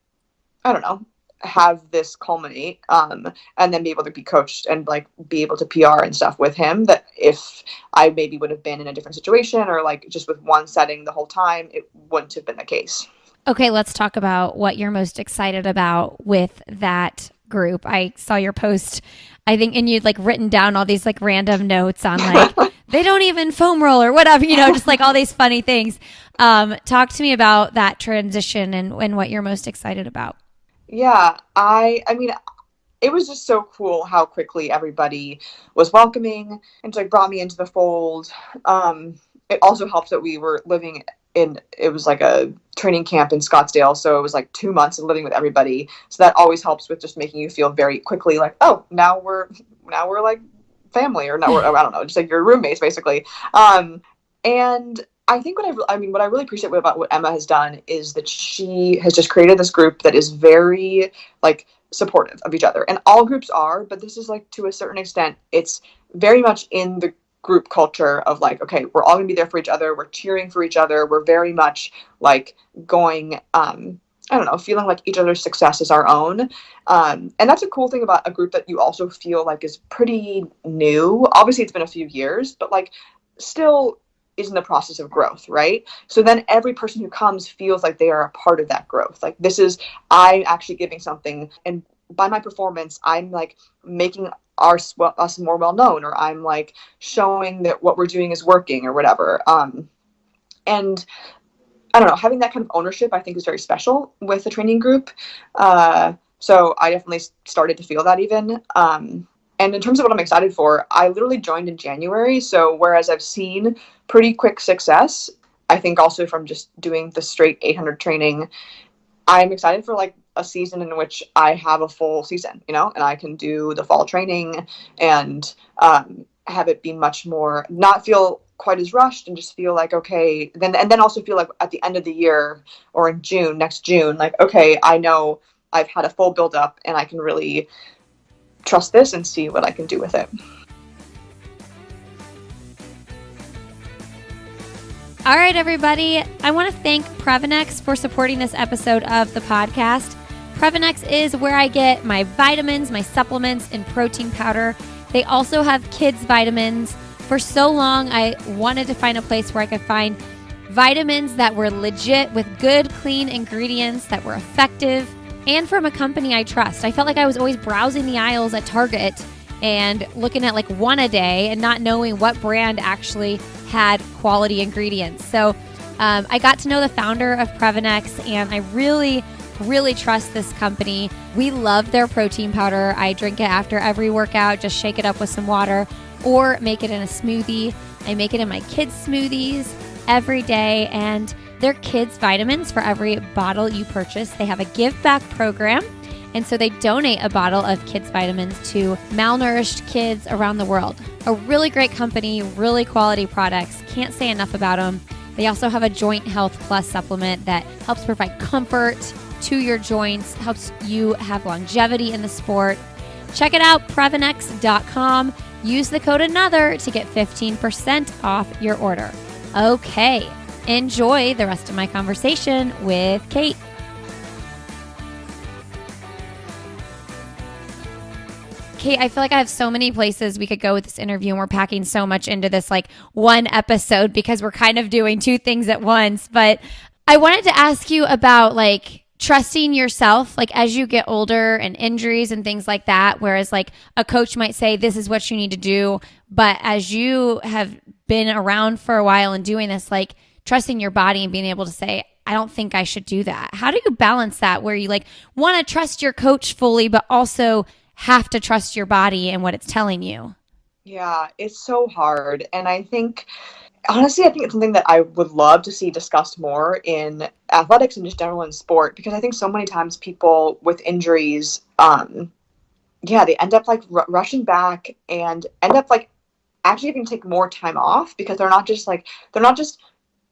I don't know, have this culminate, and then be able to be coached and like be able to PR and stuff with him, that if I maybe would have been in a different situation or like just with one setting the whole time, it wouldn't have been the case. Okay, let's talk about what you're most excited about with that group. I saw your post, I think, and you'd like written down all these like random notes on like, they don't even foam roll or whatever, just like all these funny things. Talk to me about that transition and what you're most excited about. Yeah, I mean, it was just so cool how quickly everybody was welcoming and like brought me into the fold. It also helped that we were living it was like a training camp in Scottsdale. So it was like 2 months of living with everybody. So that always helps with just making you feel very quickly like, oh, now we're like family or not, or I don't know, just like your roommates basically. And I think what I really appreciate about what Emma has done is that she has just created this group that is very like supportive of each other, and all groups are, but this is like to a certain extent, it's very much in the group culture of like, okay, we're all gonna be there for each other, we're cheering for each other, we're very much like going, I don't know, feeling like each other's success is our own. And that's a cool thing about a group that you also feel like is pretty new. Obviously, it's been a few years, but like still is in the process of growth, right? So then every person who comes feels like they are a part of that growth. Like I'm actually giving something, and by my performance, I'm like making us more well known, or I'm like showing that what we're doing is working or whatever. And I don't know, having that kind of ownership, I think, is very special with the training group. So I definitely started to feel that even. And in terms of what I'm excited for, I literally joined in January. So whereas I've seen pretty quick success, I think also from just doing the straight 800 training, I'm excited for like a season in which I have a full season, and I can do the fall training and have it be much more, not feel quite as rushed, and just feel like, okay, then also feel like at the end of the year or in next June, like, okay, I know I've had a full build up and I can really trust this and see what I can do with it. All right, everybody. I want to thank Previnex for supporting this episode of the podcast. Previnex is where I get my vitamins, my supplements, and protein powder. They also have kids' vitamins. For so long, I wanted to find a place where I could find vitamins that were legit with good, clean ingredients that were effective and from a company I trust. I felt like I was always browsing the aisles at Target and looking at like one a day and not knowing what brand actually had quality ingredients. So I got to know the founder of Previnex, and I really trust this company. We love their protein powder. I drink it after every workout, just shake it up with some water or make it in a smoothie. I make it in my kids' smoothies every day, and their kids' vitamins, for every bottle you purchase, they have a give back program. And so they donate a bottle of kids' vitamins to malnourished kids around the world. A really great company, really quality products. Can't say enough about them. They also have a Joint Health Plus supplement that helps provide comfort to your joints, helps you have longevity in the sport. Check it out, Previnex.com. Use the code ANOTHER to get 15% off your order. Okay, enjoy the rest of my conversation with Kate. Kate, I feel like I have so many places we could go with this interview, and we're packing so much into this like one episode because we're kind of doing two things at once. But I wanted to ask you about like trusting yourself, like as you get older and injuries and things like that, whereas like a coach might say, this is what you need to do. But as you have been around for a while and doing this, like trusting your body and being able to say, I don't think I should do that. How do you balance that where you like want to trust your coach fully, but also have to trust your body and what it's telling you? Yeah, it's so hard. And honestly, I think it's something that I would love to see discussed more in athletics and just general in sport, because I think so many times people with injuries, they end up like rushing back and end up like actually having to take more time off because they're not just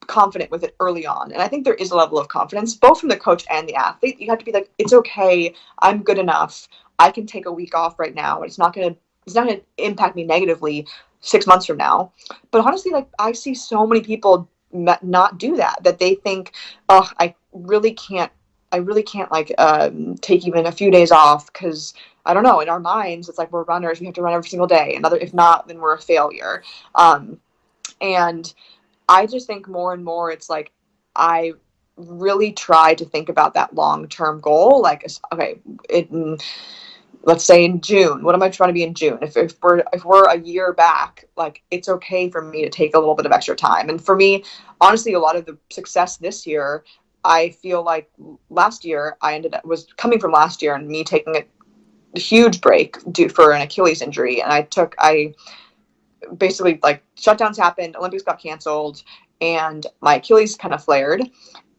confident with it early on. And I think there is a level of confidence both from the coach and the athlete. You have to be like, it's okay, I'm good enough, I can take a week off right now, and it's not gonna impact me negatively 6 months from now. But honestly, like I see so many people not do that they think, oh, I really can't like take even a few days off, because I don't know, in our minds it's like we're runners, we have to run every single day, if not, then we're a failure. And I just think more and more it's like I really try to think about that long-term goal, like, okay, let's say in June, what am I trying to be in June? If we're a year back, like it's okay for me to take a little bit of extra time. And for me, honestly, a lot of the success this year, I feel like last year was coming from last year and me taking a huge break due for an Achilles injury. And I basically, like, shutdowns happened, Olympics got canceled, and my Achilles kind of flared.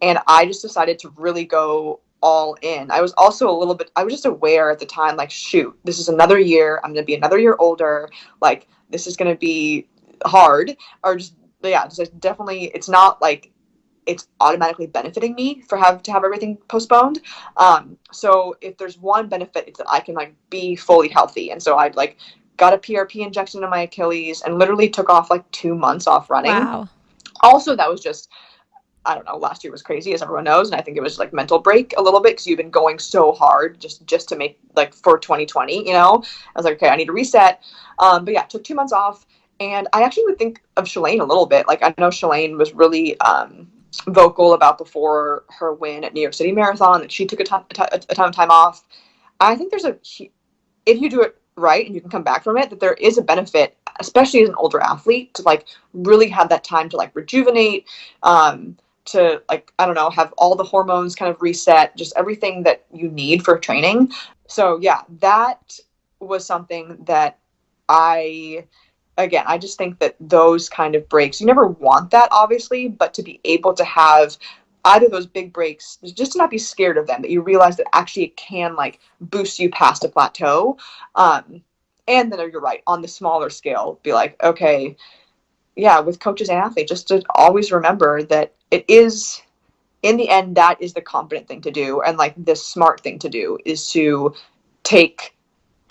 And I just decided to really go all in. I was also I was just aware at the time, like, shoot, this is another year. I'm going to be another year older. Like, this is going to be hard. Or just, yeah, just definitely, it's not like it's automatically benefiting me to have everything postponed. So if there's one benefit, it's that I can like be fully healthy. And so I like got a PRP injection in my Achilles and literally took off like 2 months off running. Wow. Also, that was just, I don't know, last year was crazy, as everyone knows. And I think it was like mental break a little bit because you've been going so hard just to make like for 2020, you know, I was like, okay, I need to reset. But yeah, took 2 months off. And I actually would think of Shalane a little bit. Like, I know Shalane was really vocal about before her win at New York City Marathon that she took a ton of time off. I think if you do it right and you can come back from it, that there is a benefit, especially as an older athlete, to like really have that time to like rejuvenate, to like, I don't know, have all the hormones kind of reset, just everything that you need for training. So yeah, that was something that I just think that those kind of breaks, you never want that, obviously, but to be able to have either those big breaks, just to not be scared of them, that you realize that actually it can like boost you past a plateau. And then you're right, on the smaller scale, be like, okay, yeah, with coaches and athletes, just to always remember that it is, in the end, that is the confident thing to do. And like the smart thing to do is to take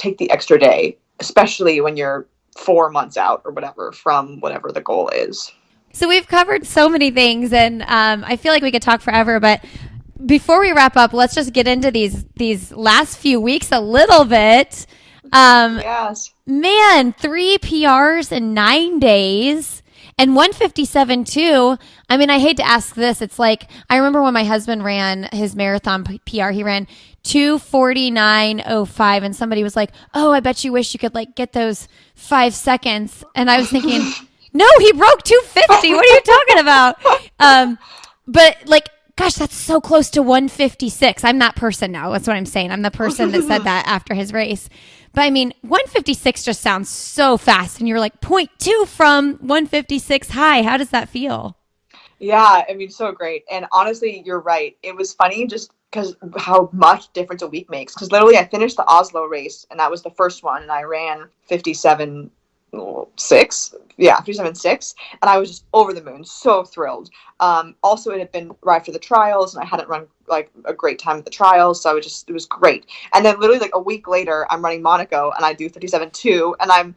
the extra day, especially when you're 4 months out or whatever from whatever the goal is. So we've covered so many things, and I feel like we could talk forever, but before we wrap up, let's just get into these last few weeks a little bit. Yes. Man, 3 PRs in 9 days and 157 too. I mean, I hate to ask this. It's like, I remember when my husband ran his marathon PR, he ran 2:49:05, and somebody was like, oh, I bet you wish you could like get those 5 seconds. And I was thinking, no, he broke 250. What are you talking about? But like, gosh, that's so close to 156. I'm that person now. That's what I'm saying. I'm the person that said that after his race. But I mean, 156 just sounds so fast. And you're like 0.2 from 156 high. How does that feel? Yeah, I mean, so great. And honestly, you're right. It was funny just because how much difference a week makes. Because literally I finished the Oslo race, and that was the first one. And I ran 57.6. Yeah, 57.6. And I was just over the moon. So thrilled. Also, it had been right after the trials, and I hadn't run like a great time at the trials. So it was great. And then literally like a week later, I'm running Monaco, and I do 57.2. And I'm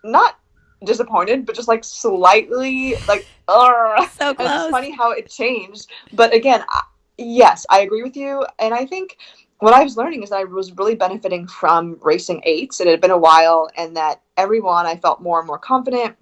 not disappointed, but just like slightly like, so close. It's funny how it changed. But again, yes, I agree with you. And I think what I was learning is that I was really benefiting from racing 8s. It had been a while, and that everyone, I felt more and more confident.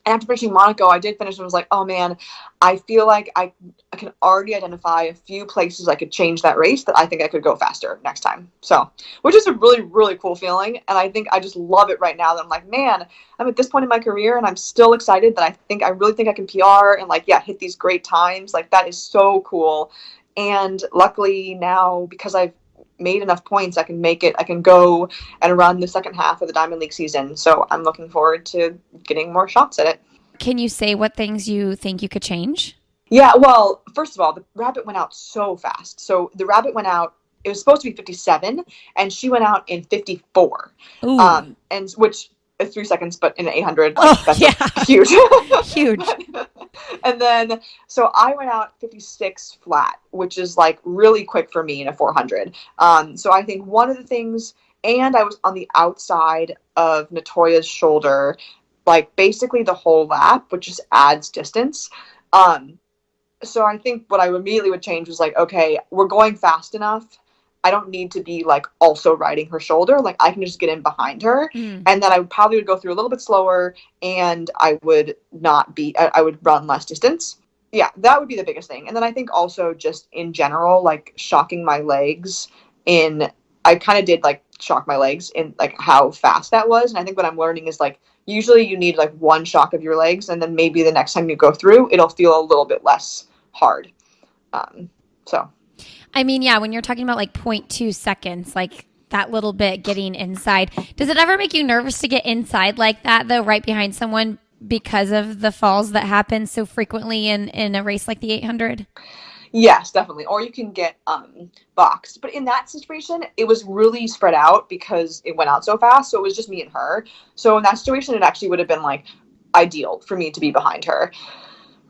And after finishing Monaco, I did finish and was like, oh man, I feel like I can already identify a few places I could change that race that I think I could go faster next time. So, which is a really, really cool feeling. And I think I just love it right now that I'm like, man, I'm at this point in my career and I'm still excited that I really think I can PR and like, yeah, hit these great times. Like, that is so cool. And luckily now, because I've made enough points, I can make it. I can go and run the second half of the Diamond League season. So I'm looking forward to getting more shots at it. Can you say what things you think you could change? Yeah, well, first of all, the rabbit went out so fast. So the rabbit went out, it was supposed to be 57, and she went out in 54. And which is 3 seconds, but in an 800, that's huge. Huge. And then, so I went out 56 flat, which is like really quick for me in a 400. So I think one of the things, and I was on the outside of Natoya's shoulder, like basically the whole lap, which just adds distance. So I think what I immediately would change was like, okay, we're going fast enough. I don't need to be like also riding her shoulder. Like, I can just get in behind her. And then I probably would go through a little bit slower, and I would run less distance. Yeah, that would be the biggest thing. And then I think also just in general, like shocking my legs I kind of did like shock my legs in like how fast that was. And I think what I'm learning is like, usually you need like one shock of your legs, and then maybe the next time you go through, it'll feel a little bit less hard. So. I mean, yeah, when you're talking about like 0.2 seconds, like that little bit getting inside, does it ever make you nervous to get inside like that, though, right behind someone because of the falls that happen so frequently in a race like the 800? Yes, definitely. Or you can get boxed. But in that situation, it was really spread out because it went out so fast. So it was just me and her. So in that situation, it actually would have been like ideal for me to be behind her.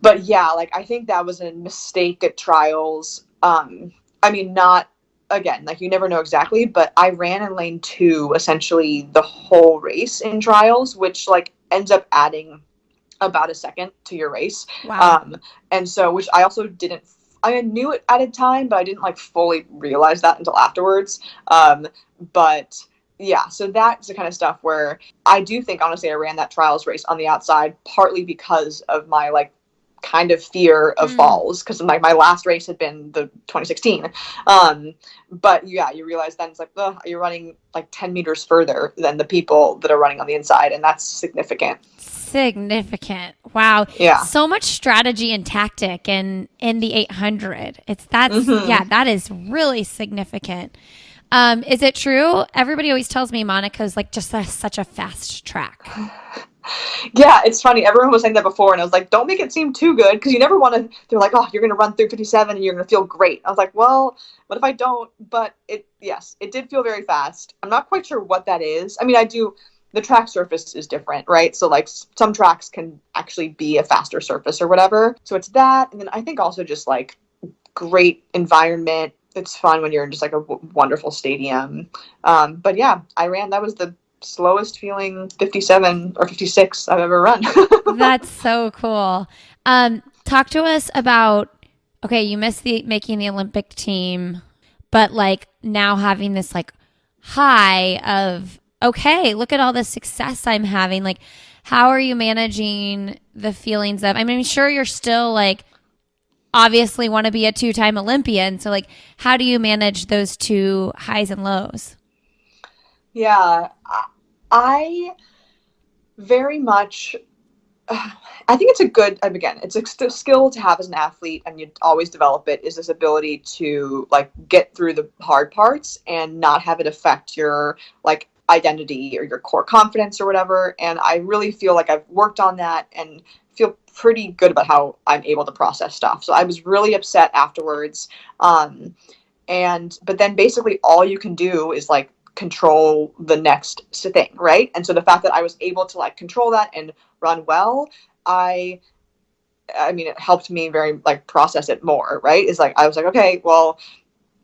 But yeah, like I think that was a mistake at trials. I mean, not again, like you never know exactly, but I ran in lane 2 essentially the whole race in trials, which like ends up adding about a second to your race. Wow. And so, which I also didn't, I knew it added time, but I didn't like fully realize that until afterwards. But yeah, so that's the kind of stuff where I do think, honestly, I ran that trials race on the outside partly because of my like kind of fear of falls, because my last race had been the 2016. But yeah, you realize then it's like, you're running like 10 meters further than the people that are running on the inside, and that's significant. Wow. Yeah. So much strategy and tactic in the 800. That is really significant. Is it true? Everybody always tells me Monaco's like just such a fast track. Yeah, it's funny. Everyone was saying that before, and I was like, don't make it seem too good, because you never want to. They're like, oh, you're going to run through 57 and you're going to feel great. I was like, well, what if I don't? But yes, it did feel very fast. I'm not quite sure what that is. I mean, the track surface is different, right? So like some tracks can actually be a faster surface or whatever. So it's that. And then I think also just like great environment. It's fun when you're in just like a wonderful stadium. But yeah, that was the slowest feeling 57 or 56 I've ever run. That's so cool. Talk to us about, okay, you missed making the Olympic team, but like now having this like high of, okay, look at all the success I'm having. Like, how are you managing the feelings of, I mean, I'm sure you're still like, obviously want to be a 2-time Olympian. So like, how do you manage those two highs and lows? Yeah, I very much, I think it's a good, again, it's a skill to have as an athlete, and you always develop it, is this ability to like get through the hard parts and not have it affect your like identity or your core confidence or whatever. And I really feel like I've worked on that and feel pretty good about how I'm able to process stuff. So I was really upset afterwards. But then basically all you can do is like control the next thing, right? And so the fact that I was able to like control that and run well, I mean, it helped me very like process it more, right? Is like I was like, okay, well,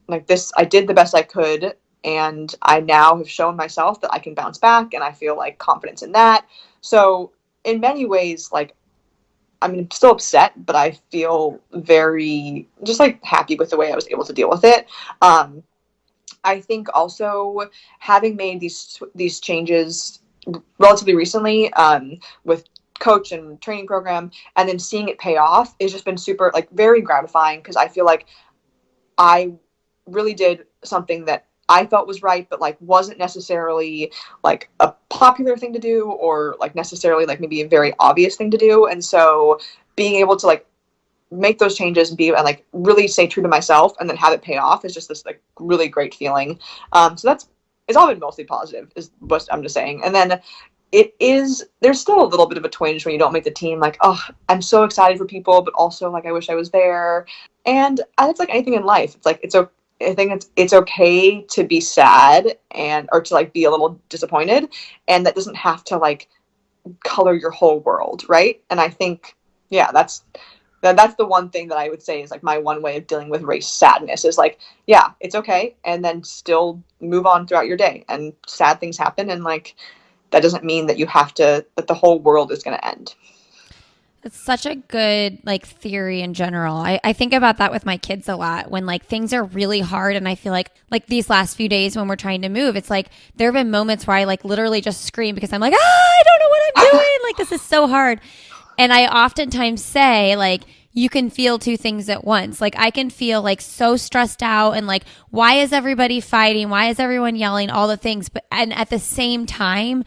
like this, I did the best I could, and I now have shown myself that I can bounce back, and I feel like confidence in that. So in many ways, like, I mean, I'm still upset, but I feel very just like happy with the way I was able to deal with it. I think also having made these changes relatively recently, with coach and training program, and then seeing it pay off, has just been super like very gratifying, because I feel like I really did something that I felt was right, but like wasn't necessarily like a popular thing to do, or like necessarily like maybe a very obvious thing to do. And so being able to like make those changes and like really stay true to myself and then have it pay off is just this like really great feeling. So it's all been mostly positive, is what I'm just saying. And then there's still a little bit of a twinge when you don't make the team, like, oh, I'm so excited for people, but also like I wish I was there. And it's like anything in life, it's like I think it's okay to be sad or to like be a little disappointed, and that doesn't have to like color your whole world, right? And I think, yeah, that's the one thing that I would say is like my one way of dealing with race sadness is like, yeah, it's okay, and then still move on throughout your day. And sad things happen, and like that doesn't mean that that the whole world is going to end. It's such a good like theory in general. I think about that with my kids a lot when like things are really hard, and I feel like these last few days when we're trying to move, it's like there have been moments where I like literally just scream because I'm like, I don't know what I'm doing. Like this is so hard. And I oftentimes say like, you can feel two things at once. Like I can feel like so stressed out and like, why is everybody fighting? Why is everyone yelling? All the things. And at the same time,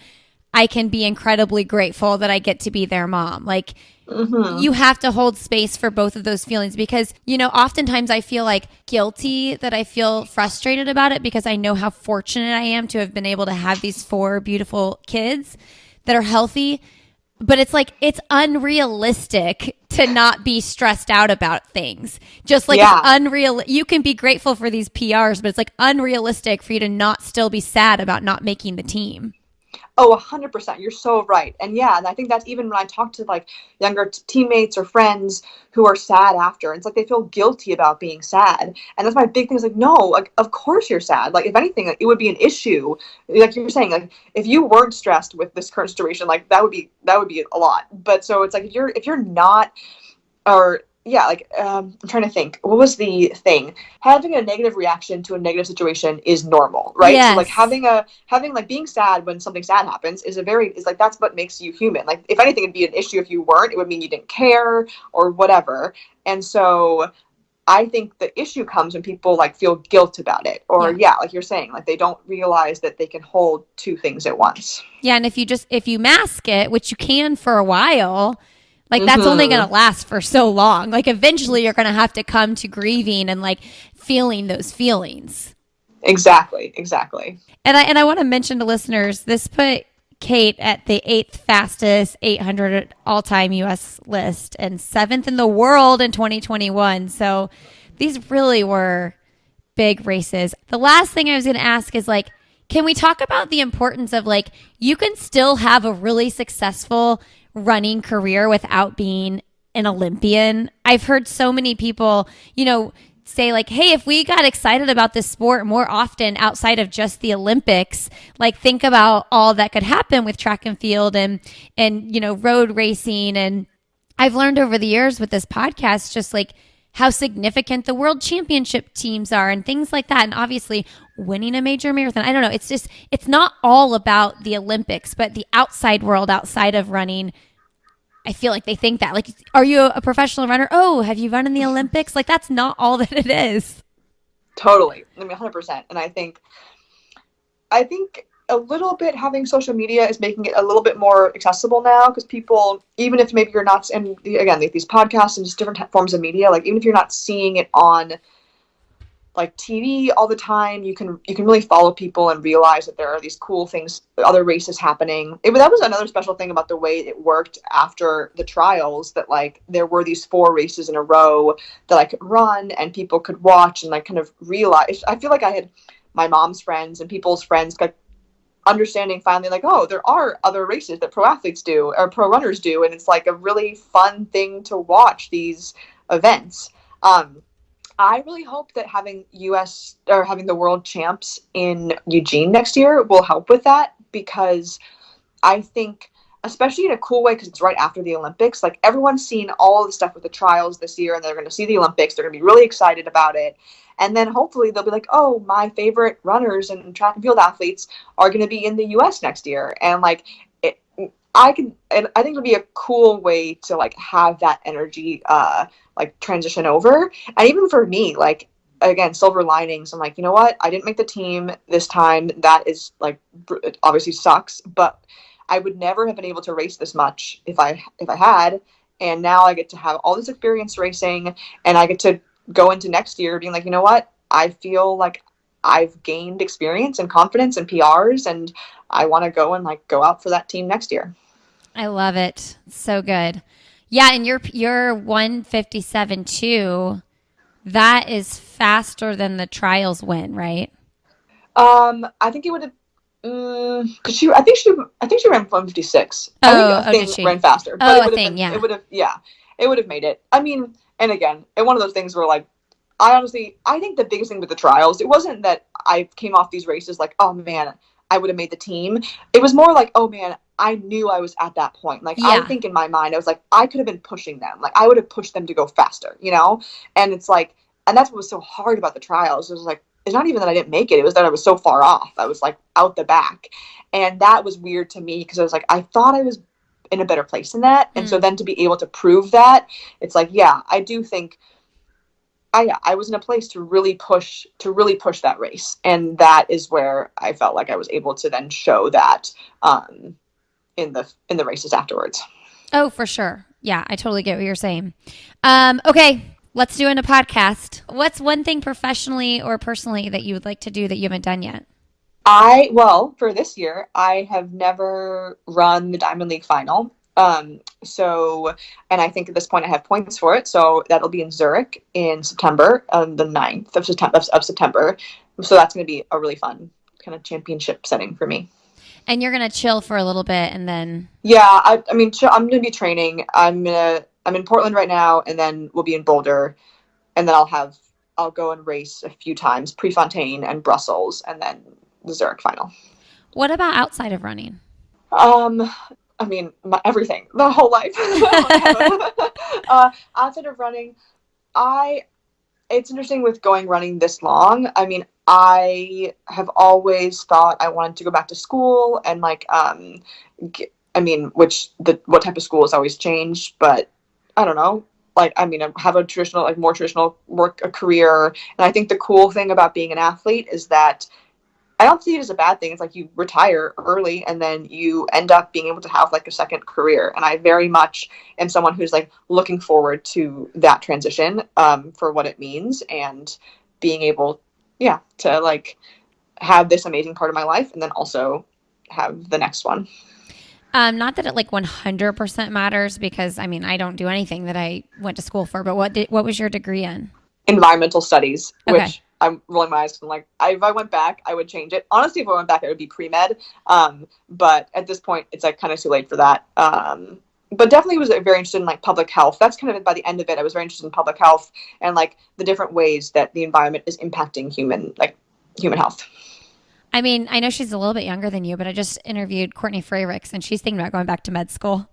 I can be incredibly grateful that I get to be their mom. Like you have to hold space for both of those feelings, because, oftentimes I feel like guilty that I feel frustrated about it, because I know how fortunate I am to have been able to have these 4 beautiful kids that are healthy. But it's like, it's unrealistic to not be stressed out about things. Just like it's unreal. You can be grateful for these PRs, but it's like unrealistic for you to not still be sad about not making the team. Oh, 100%. You're so right. And yeah, and I think that's even when I talk to like younger teammates or friends who are sad after, it's like they feel guilty about being sad. And that's my big thing is like, no, like, of course you're sad. Like, if anything, like, it would be an issue. Like you're saying, like, if you weren't stressed with this current situation, like that would be a lot. But so it's like, if you're not, or yeah, like I'm trying to think. What was the thing? Having a negative reaction to a negative situation is normal, right? Yes. So like having like being sad when something sad happens is like that's what makes you human. Like if anything, it'd be an issue if you weren't. It would mean you didn't care or whatever. And so I think the issue comes when people like feel guilt about it, or like you're saying, like they don't realize that they can hold two things at once. Yeah, and if you mask it, which you can for a while. Like, that's only going to last for so long. Like, eventually you're going to have to come to grieving and, like, feeling those feelings. Exactly. And I want to mention to listeners, this put Kate at the 8th fastest 800 all-time U.S. list and 7th in the world in 2021. So these really were big races. The last thing I was going to ask is, like, can we talk about the importance of, like, you can still have a really successful running career without being an Olympian? I've heard so many people, say like, hey, if we got excited about this sport more often outside of just the Olympics, like think about all that could happen with track and field and road racing. And I've learned over the years with this podcast, just like how significant the world championship teams are and things like that. And obviously winning a major marathon, I don't know. It's not all about the Olympics, but the outside world outside of running, I feel like they think that, like, are you a professional runner? Oh, have you run in the Olympics? Like, that's not all that it is. Totally. I mean, 100%. And I think a little bit having social media is making it a little bit more accessible now, because people, even if maybe you're not, and again, these podcasts and just different forms of media, like even if you're not seeing it on like TV all the time, you can really follow people and realize that there are these cool things, other races happening. That was another special thing about the way it worked after the trials, that like there were these 4 races in a row that I could run and people could watch and like kind of realize. I feel like I had my mom's friends and people's friends like understanding finally, like, oh, there are other races that pro athletes do or pro runners do, and it's like a really fun thing to watch these events. I really hope that having the world champs in Eugene next year will help with that, because I think, especially in a cool way, because it's right after the Olympics, like everyone's seen all the stuff with the trials this year and they're going to see the Olympics. They're going to be really excited about it. And then hopefully they'll be like, oh, my favorite runners and track and field athletes are going to be in the US next year. And like, I think it'll be a cool way to like have that energy, like transition over. And even for me, like, again, silver linings. I'm like, you know what? I didn't make the team this time. That is like, it obviously sucks, but I would never have been able to race this much if I had. And now I get to have all this experience racing, and I get to go into next year being like, you know what? I feel like I've gained experience and confidence and PRs, and I want to go and like go out for that team next year. I love it. So good. Yeah, and your 1:57.2, that is faster than the trials win, right? I think it would have. Cause I think she ran 1:56. I think she ran faster. But it would have made it. I mean, and again, it's one of those things where like, I think the biggest thing with the trials, it wasn't that I came off these races like, oh man, I would have made the team. It was more like, oh man, I knew I was at that point. Like, I think in my mind, I was like, I could have been pushing them. Like, I would have pushed them to go faster, And it's like, and that's what was so hard about the trials. It was like, it's not even that I didn't make it. It was that I was so far off. I was like out the back. And that was weird to me, because I was like, I thought I was in a better place than that. And so then to be able to prove that, it's like, yeah, I do think I was in a place to really push that race. And that is where I felt like I was able to then show that, in the races afterwards. Oh, for sure. Yeah, I totally get what you're saying. Okay, let's do a podcast. What's one thing professionally or personally that you would like to do that you haven't done yet? For this year, I have never run the Diamond League final. So, and I think at this point I have points for it. So that'll be in Zurich in September, the 9th of September. So that's going to be a really fun kind of championship setting for me. And you're going to chill for a little bit and then. Yeah, I mean, I'm going to be training. I'm in Portland right now, and then we'll be in Boulder, and then I'll go and race a few times, Prefontaine and Brussels, and then the Zurich final. What about outside of running? I mean, everything, the whole life. Outside of running, it's interesting with going running this long. I mean, I have always thought I wanted to go back to school and like, what type of school has always changed, but I don't know. Like, I mean, I have a traditional, like more traditional a career. And I think the cool thing about being an athlete is that I don't see it as a bad thing. It's like you retire early and then you end up being able to have like a second career. And I very much am someone who's like looking forward to that transition for what it means and being able, to like have this amazing part of my life and then also have the next one. Not that it like 100% matters because I mean, I don't do anything that I went to school for, but what was your degree in? Environmental studies, Okay. Which I'm rolling my eyes because I'm like, if I went back, I would change it. Honestly, if I went back, it would be pre-med. But at this point, it's like kind of too late for that. But definitely was very interested in like public health. That's kind of by the end of it. I was very interested in public health and like the different ways that the environment is impacting human health. I mean, I know she's a little bit younger than you, but I just interviewed Courtney Freyricks and she's thinking about going back to med school.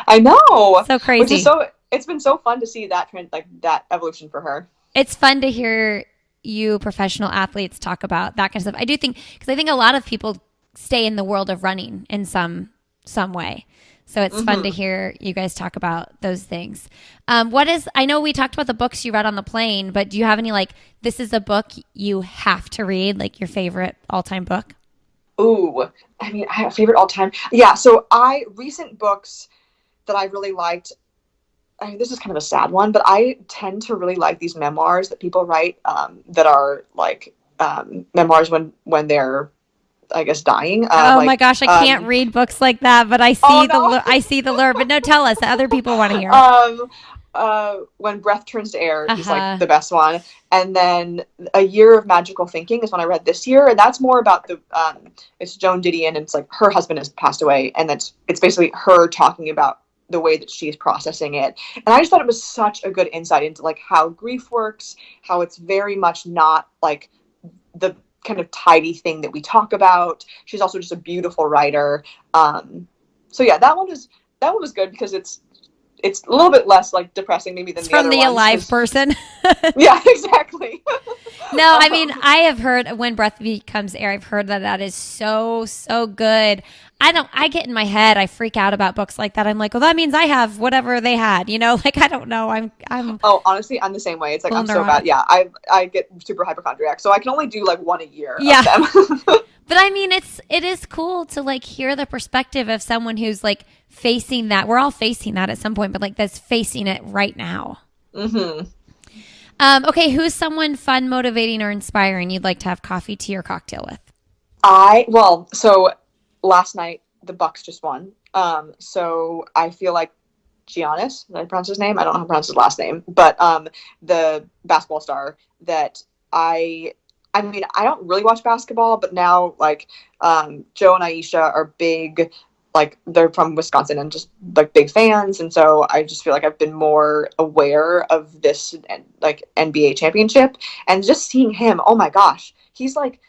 I know. So crazy. It's been so fun to see that trend, like that evolution for her. It's fun to hear you professional athletes talk about that kind of stuff. I do think, because I think a lot of people stay in the world of running in some way. So it's fun to hear you guys talk about those things. I know we talked about the books you read on the plane, but do you have any, like, this is a book you have to read, like your favorite all-time book? Ooh, I mean, I have a favorite all-time. Yeah, so recent books that I really liked, I mean, this is kind of a sad one, but I tend to really like these memoirs that people write that are like memoirs when they're, I guess, dying. My gosh, I can't read books like that, but I see the lure. But no, tell us. Other people want to hear it. When Breath Turns to Air is like the best one, and then A Year of Magical Thinking is one I read this year, and that's more about it's Joan Didion, and it's like her husband has passed away, and it's basically her talking about the way that she's processing it. And I just thought it was such a good insight into like how grief works, how it's very much not like the kind of tidy thing that we talk about. She's also just a beautiful writer. So yeah, that one was good because it's a little bit less like depressing maybe than it's the other from the ones, alive person. Yeah, exactly. No, I mean, I have heard When Breath Becomes Air. I've heard that is so good. I get in my head. I freak out about books like that. I'm like, well, that means I have whatever they had, like, I don't know. I'm. Oh, honestly, I'm the same way. It's like, I'm so bad. Yeah. I get super hypochondriac. So I can only do like one a year. Yeah. Of them. But I mean, it is cool to like hear the perspective of someone who's like facing that. We're all facing that at some point, but like that's facing it right now. Mm-hmm. Okay, who's someone fun, motivating, or inspiring you'd like to have coffee, tea, or cocktail with? So last night the Bucks just won. So I feel like Giannis, did I pronounce his name? I don't know how to pronounce his last name, but the basketball star that I mean, I don't really watch basketball, but now like Joe and Aisha are big. Like they're from Wisconsin and just like big fans. And so I just feel like I've been more aware of this like NBA championship and just seeing him. Oh my gosh. He's like,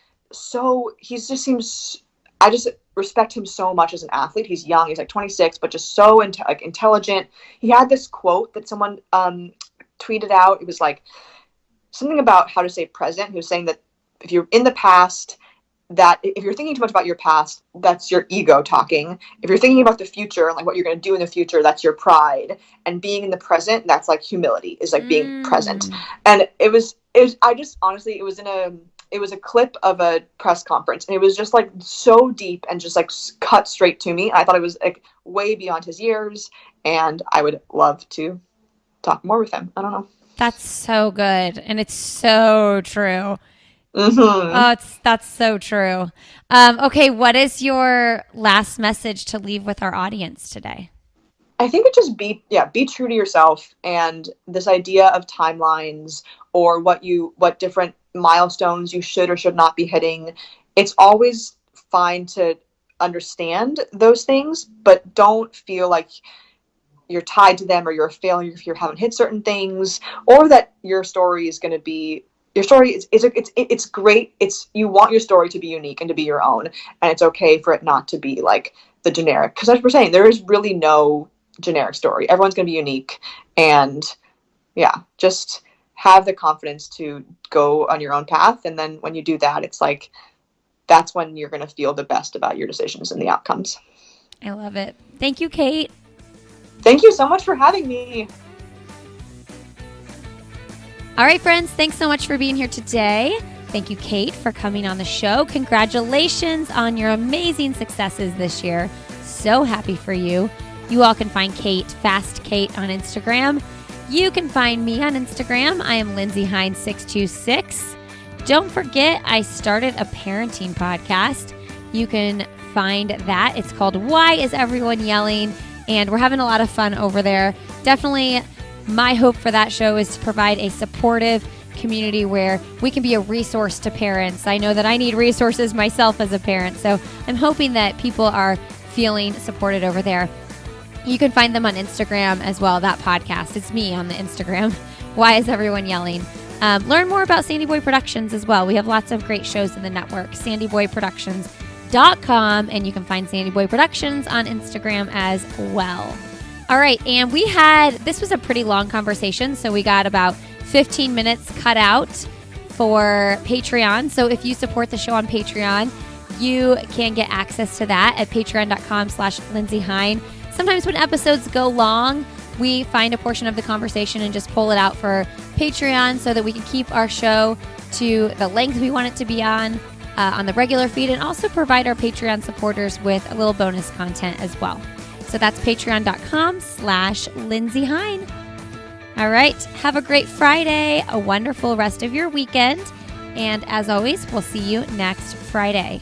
I just respect him so much as an athlete. He's young. He's like 26, but just so intelligent. He had this quote that someone tweeted out. It was like something about how to stay present. He was saying that if you're in the past, that if you're thinking too much about your past, that's your ego talking. If you're thinking about the future and like what you're going to do in the future, that's your pride. And being in the present, that's like humility, is like being present. And it was a clip of a press conference, and it was just like so deep and just like cut straight to me. I thought it was like way beyond his years, and I would love to talk more with him. I don't know. That's so good, and it's so true. Mm-hmm. Oh, that's so true. Okay, what is your last message to leave with our audience today? I think it just be true to yourself. And this idea of timelines or what different milestones you should or should not be hitting, it's always fine to understand those things, but don't feel like you're tied to them or you're a failure if you haven't hit certain things, or that your story is going to be your story it's great. You want your story to be unique and to be your own, and it's okay for it not to be like the generic, because as we're saying, there is really no generic story. Everyone's going to be unique, and just have the confidence to go on your own path. And then when you do that, it's like that's when you're going to feel the best about your decisions and the outcomes. I love it. Thank you, Kate. Thank you so much for having me. All right, friends, thanks so much for being here today. Thank you, Kate, for coming on the show. Congratulations on your amazing successes this year. So happy for you. You all can find Kate, Fast Kate, on Instagram. You can find me on Instagram. I am Lindsay Hine 626. Don't forget, I started a parenting podcast. You can find that. It's called Why Is Everyone Yelling? And we're having a lot of fun over there. Definitely my hope for that show is to provide a supportive community where we can be a resource to parents. I know that I need resources myself as a parent, so I'm hoping that people are feeling supported over there. You can find them on Instagram as well, that podcast. It's me on the Instagram. Why Is Everyone Yelling? Learn more about Sandy Boy Productions as well. We have lots of great shows in the network. sandyboyproductions.com, and you can find Sandy Boy Productions on Instagram as well. All right, and this was a pretty long conversation, so we got about 15 minutes cut out for Patreon. So if you support the show on Patreon, you can get access to that at patreon.com/Lindsay Hine. Sometimes when episodes go long, we find a portion of the conversation and just pull it out for Patreon so that we can keep our show to the length we want it to be on the regular feed, and also provide our Patreon supporters with a little bonus content as well. So that's patreon.com/Lindsay Hine. All right. Have a great Friday, a wonderful rest of your weekend. And as always, we'll see you next Friday.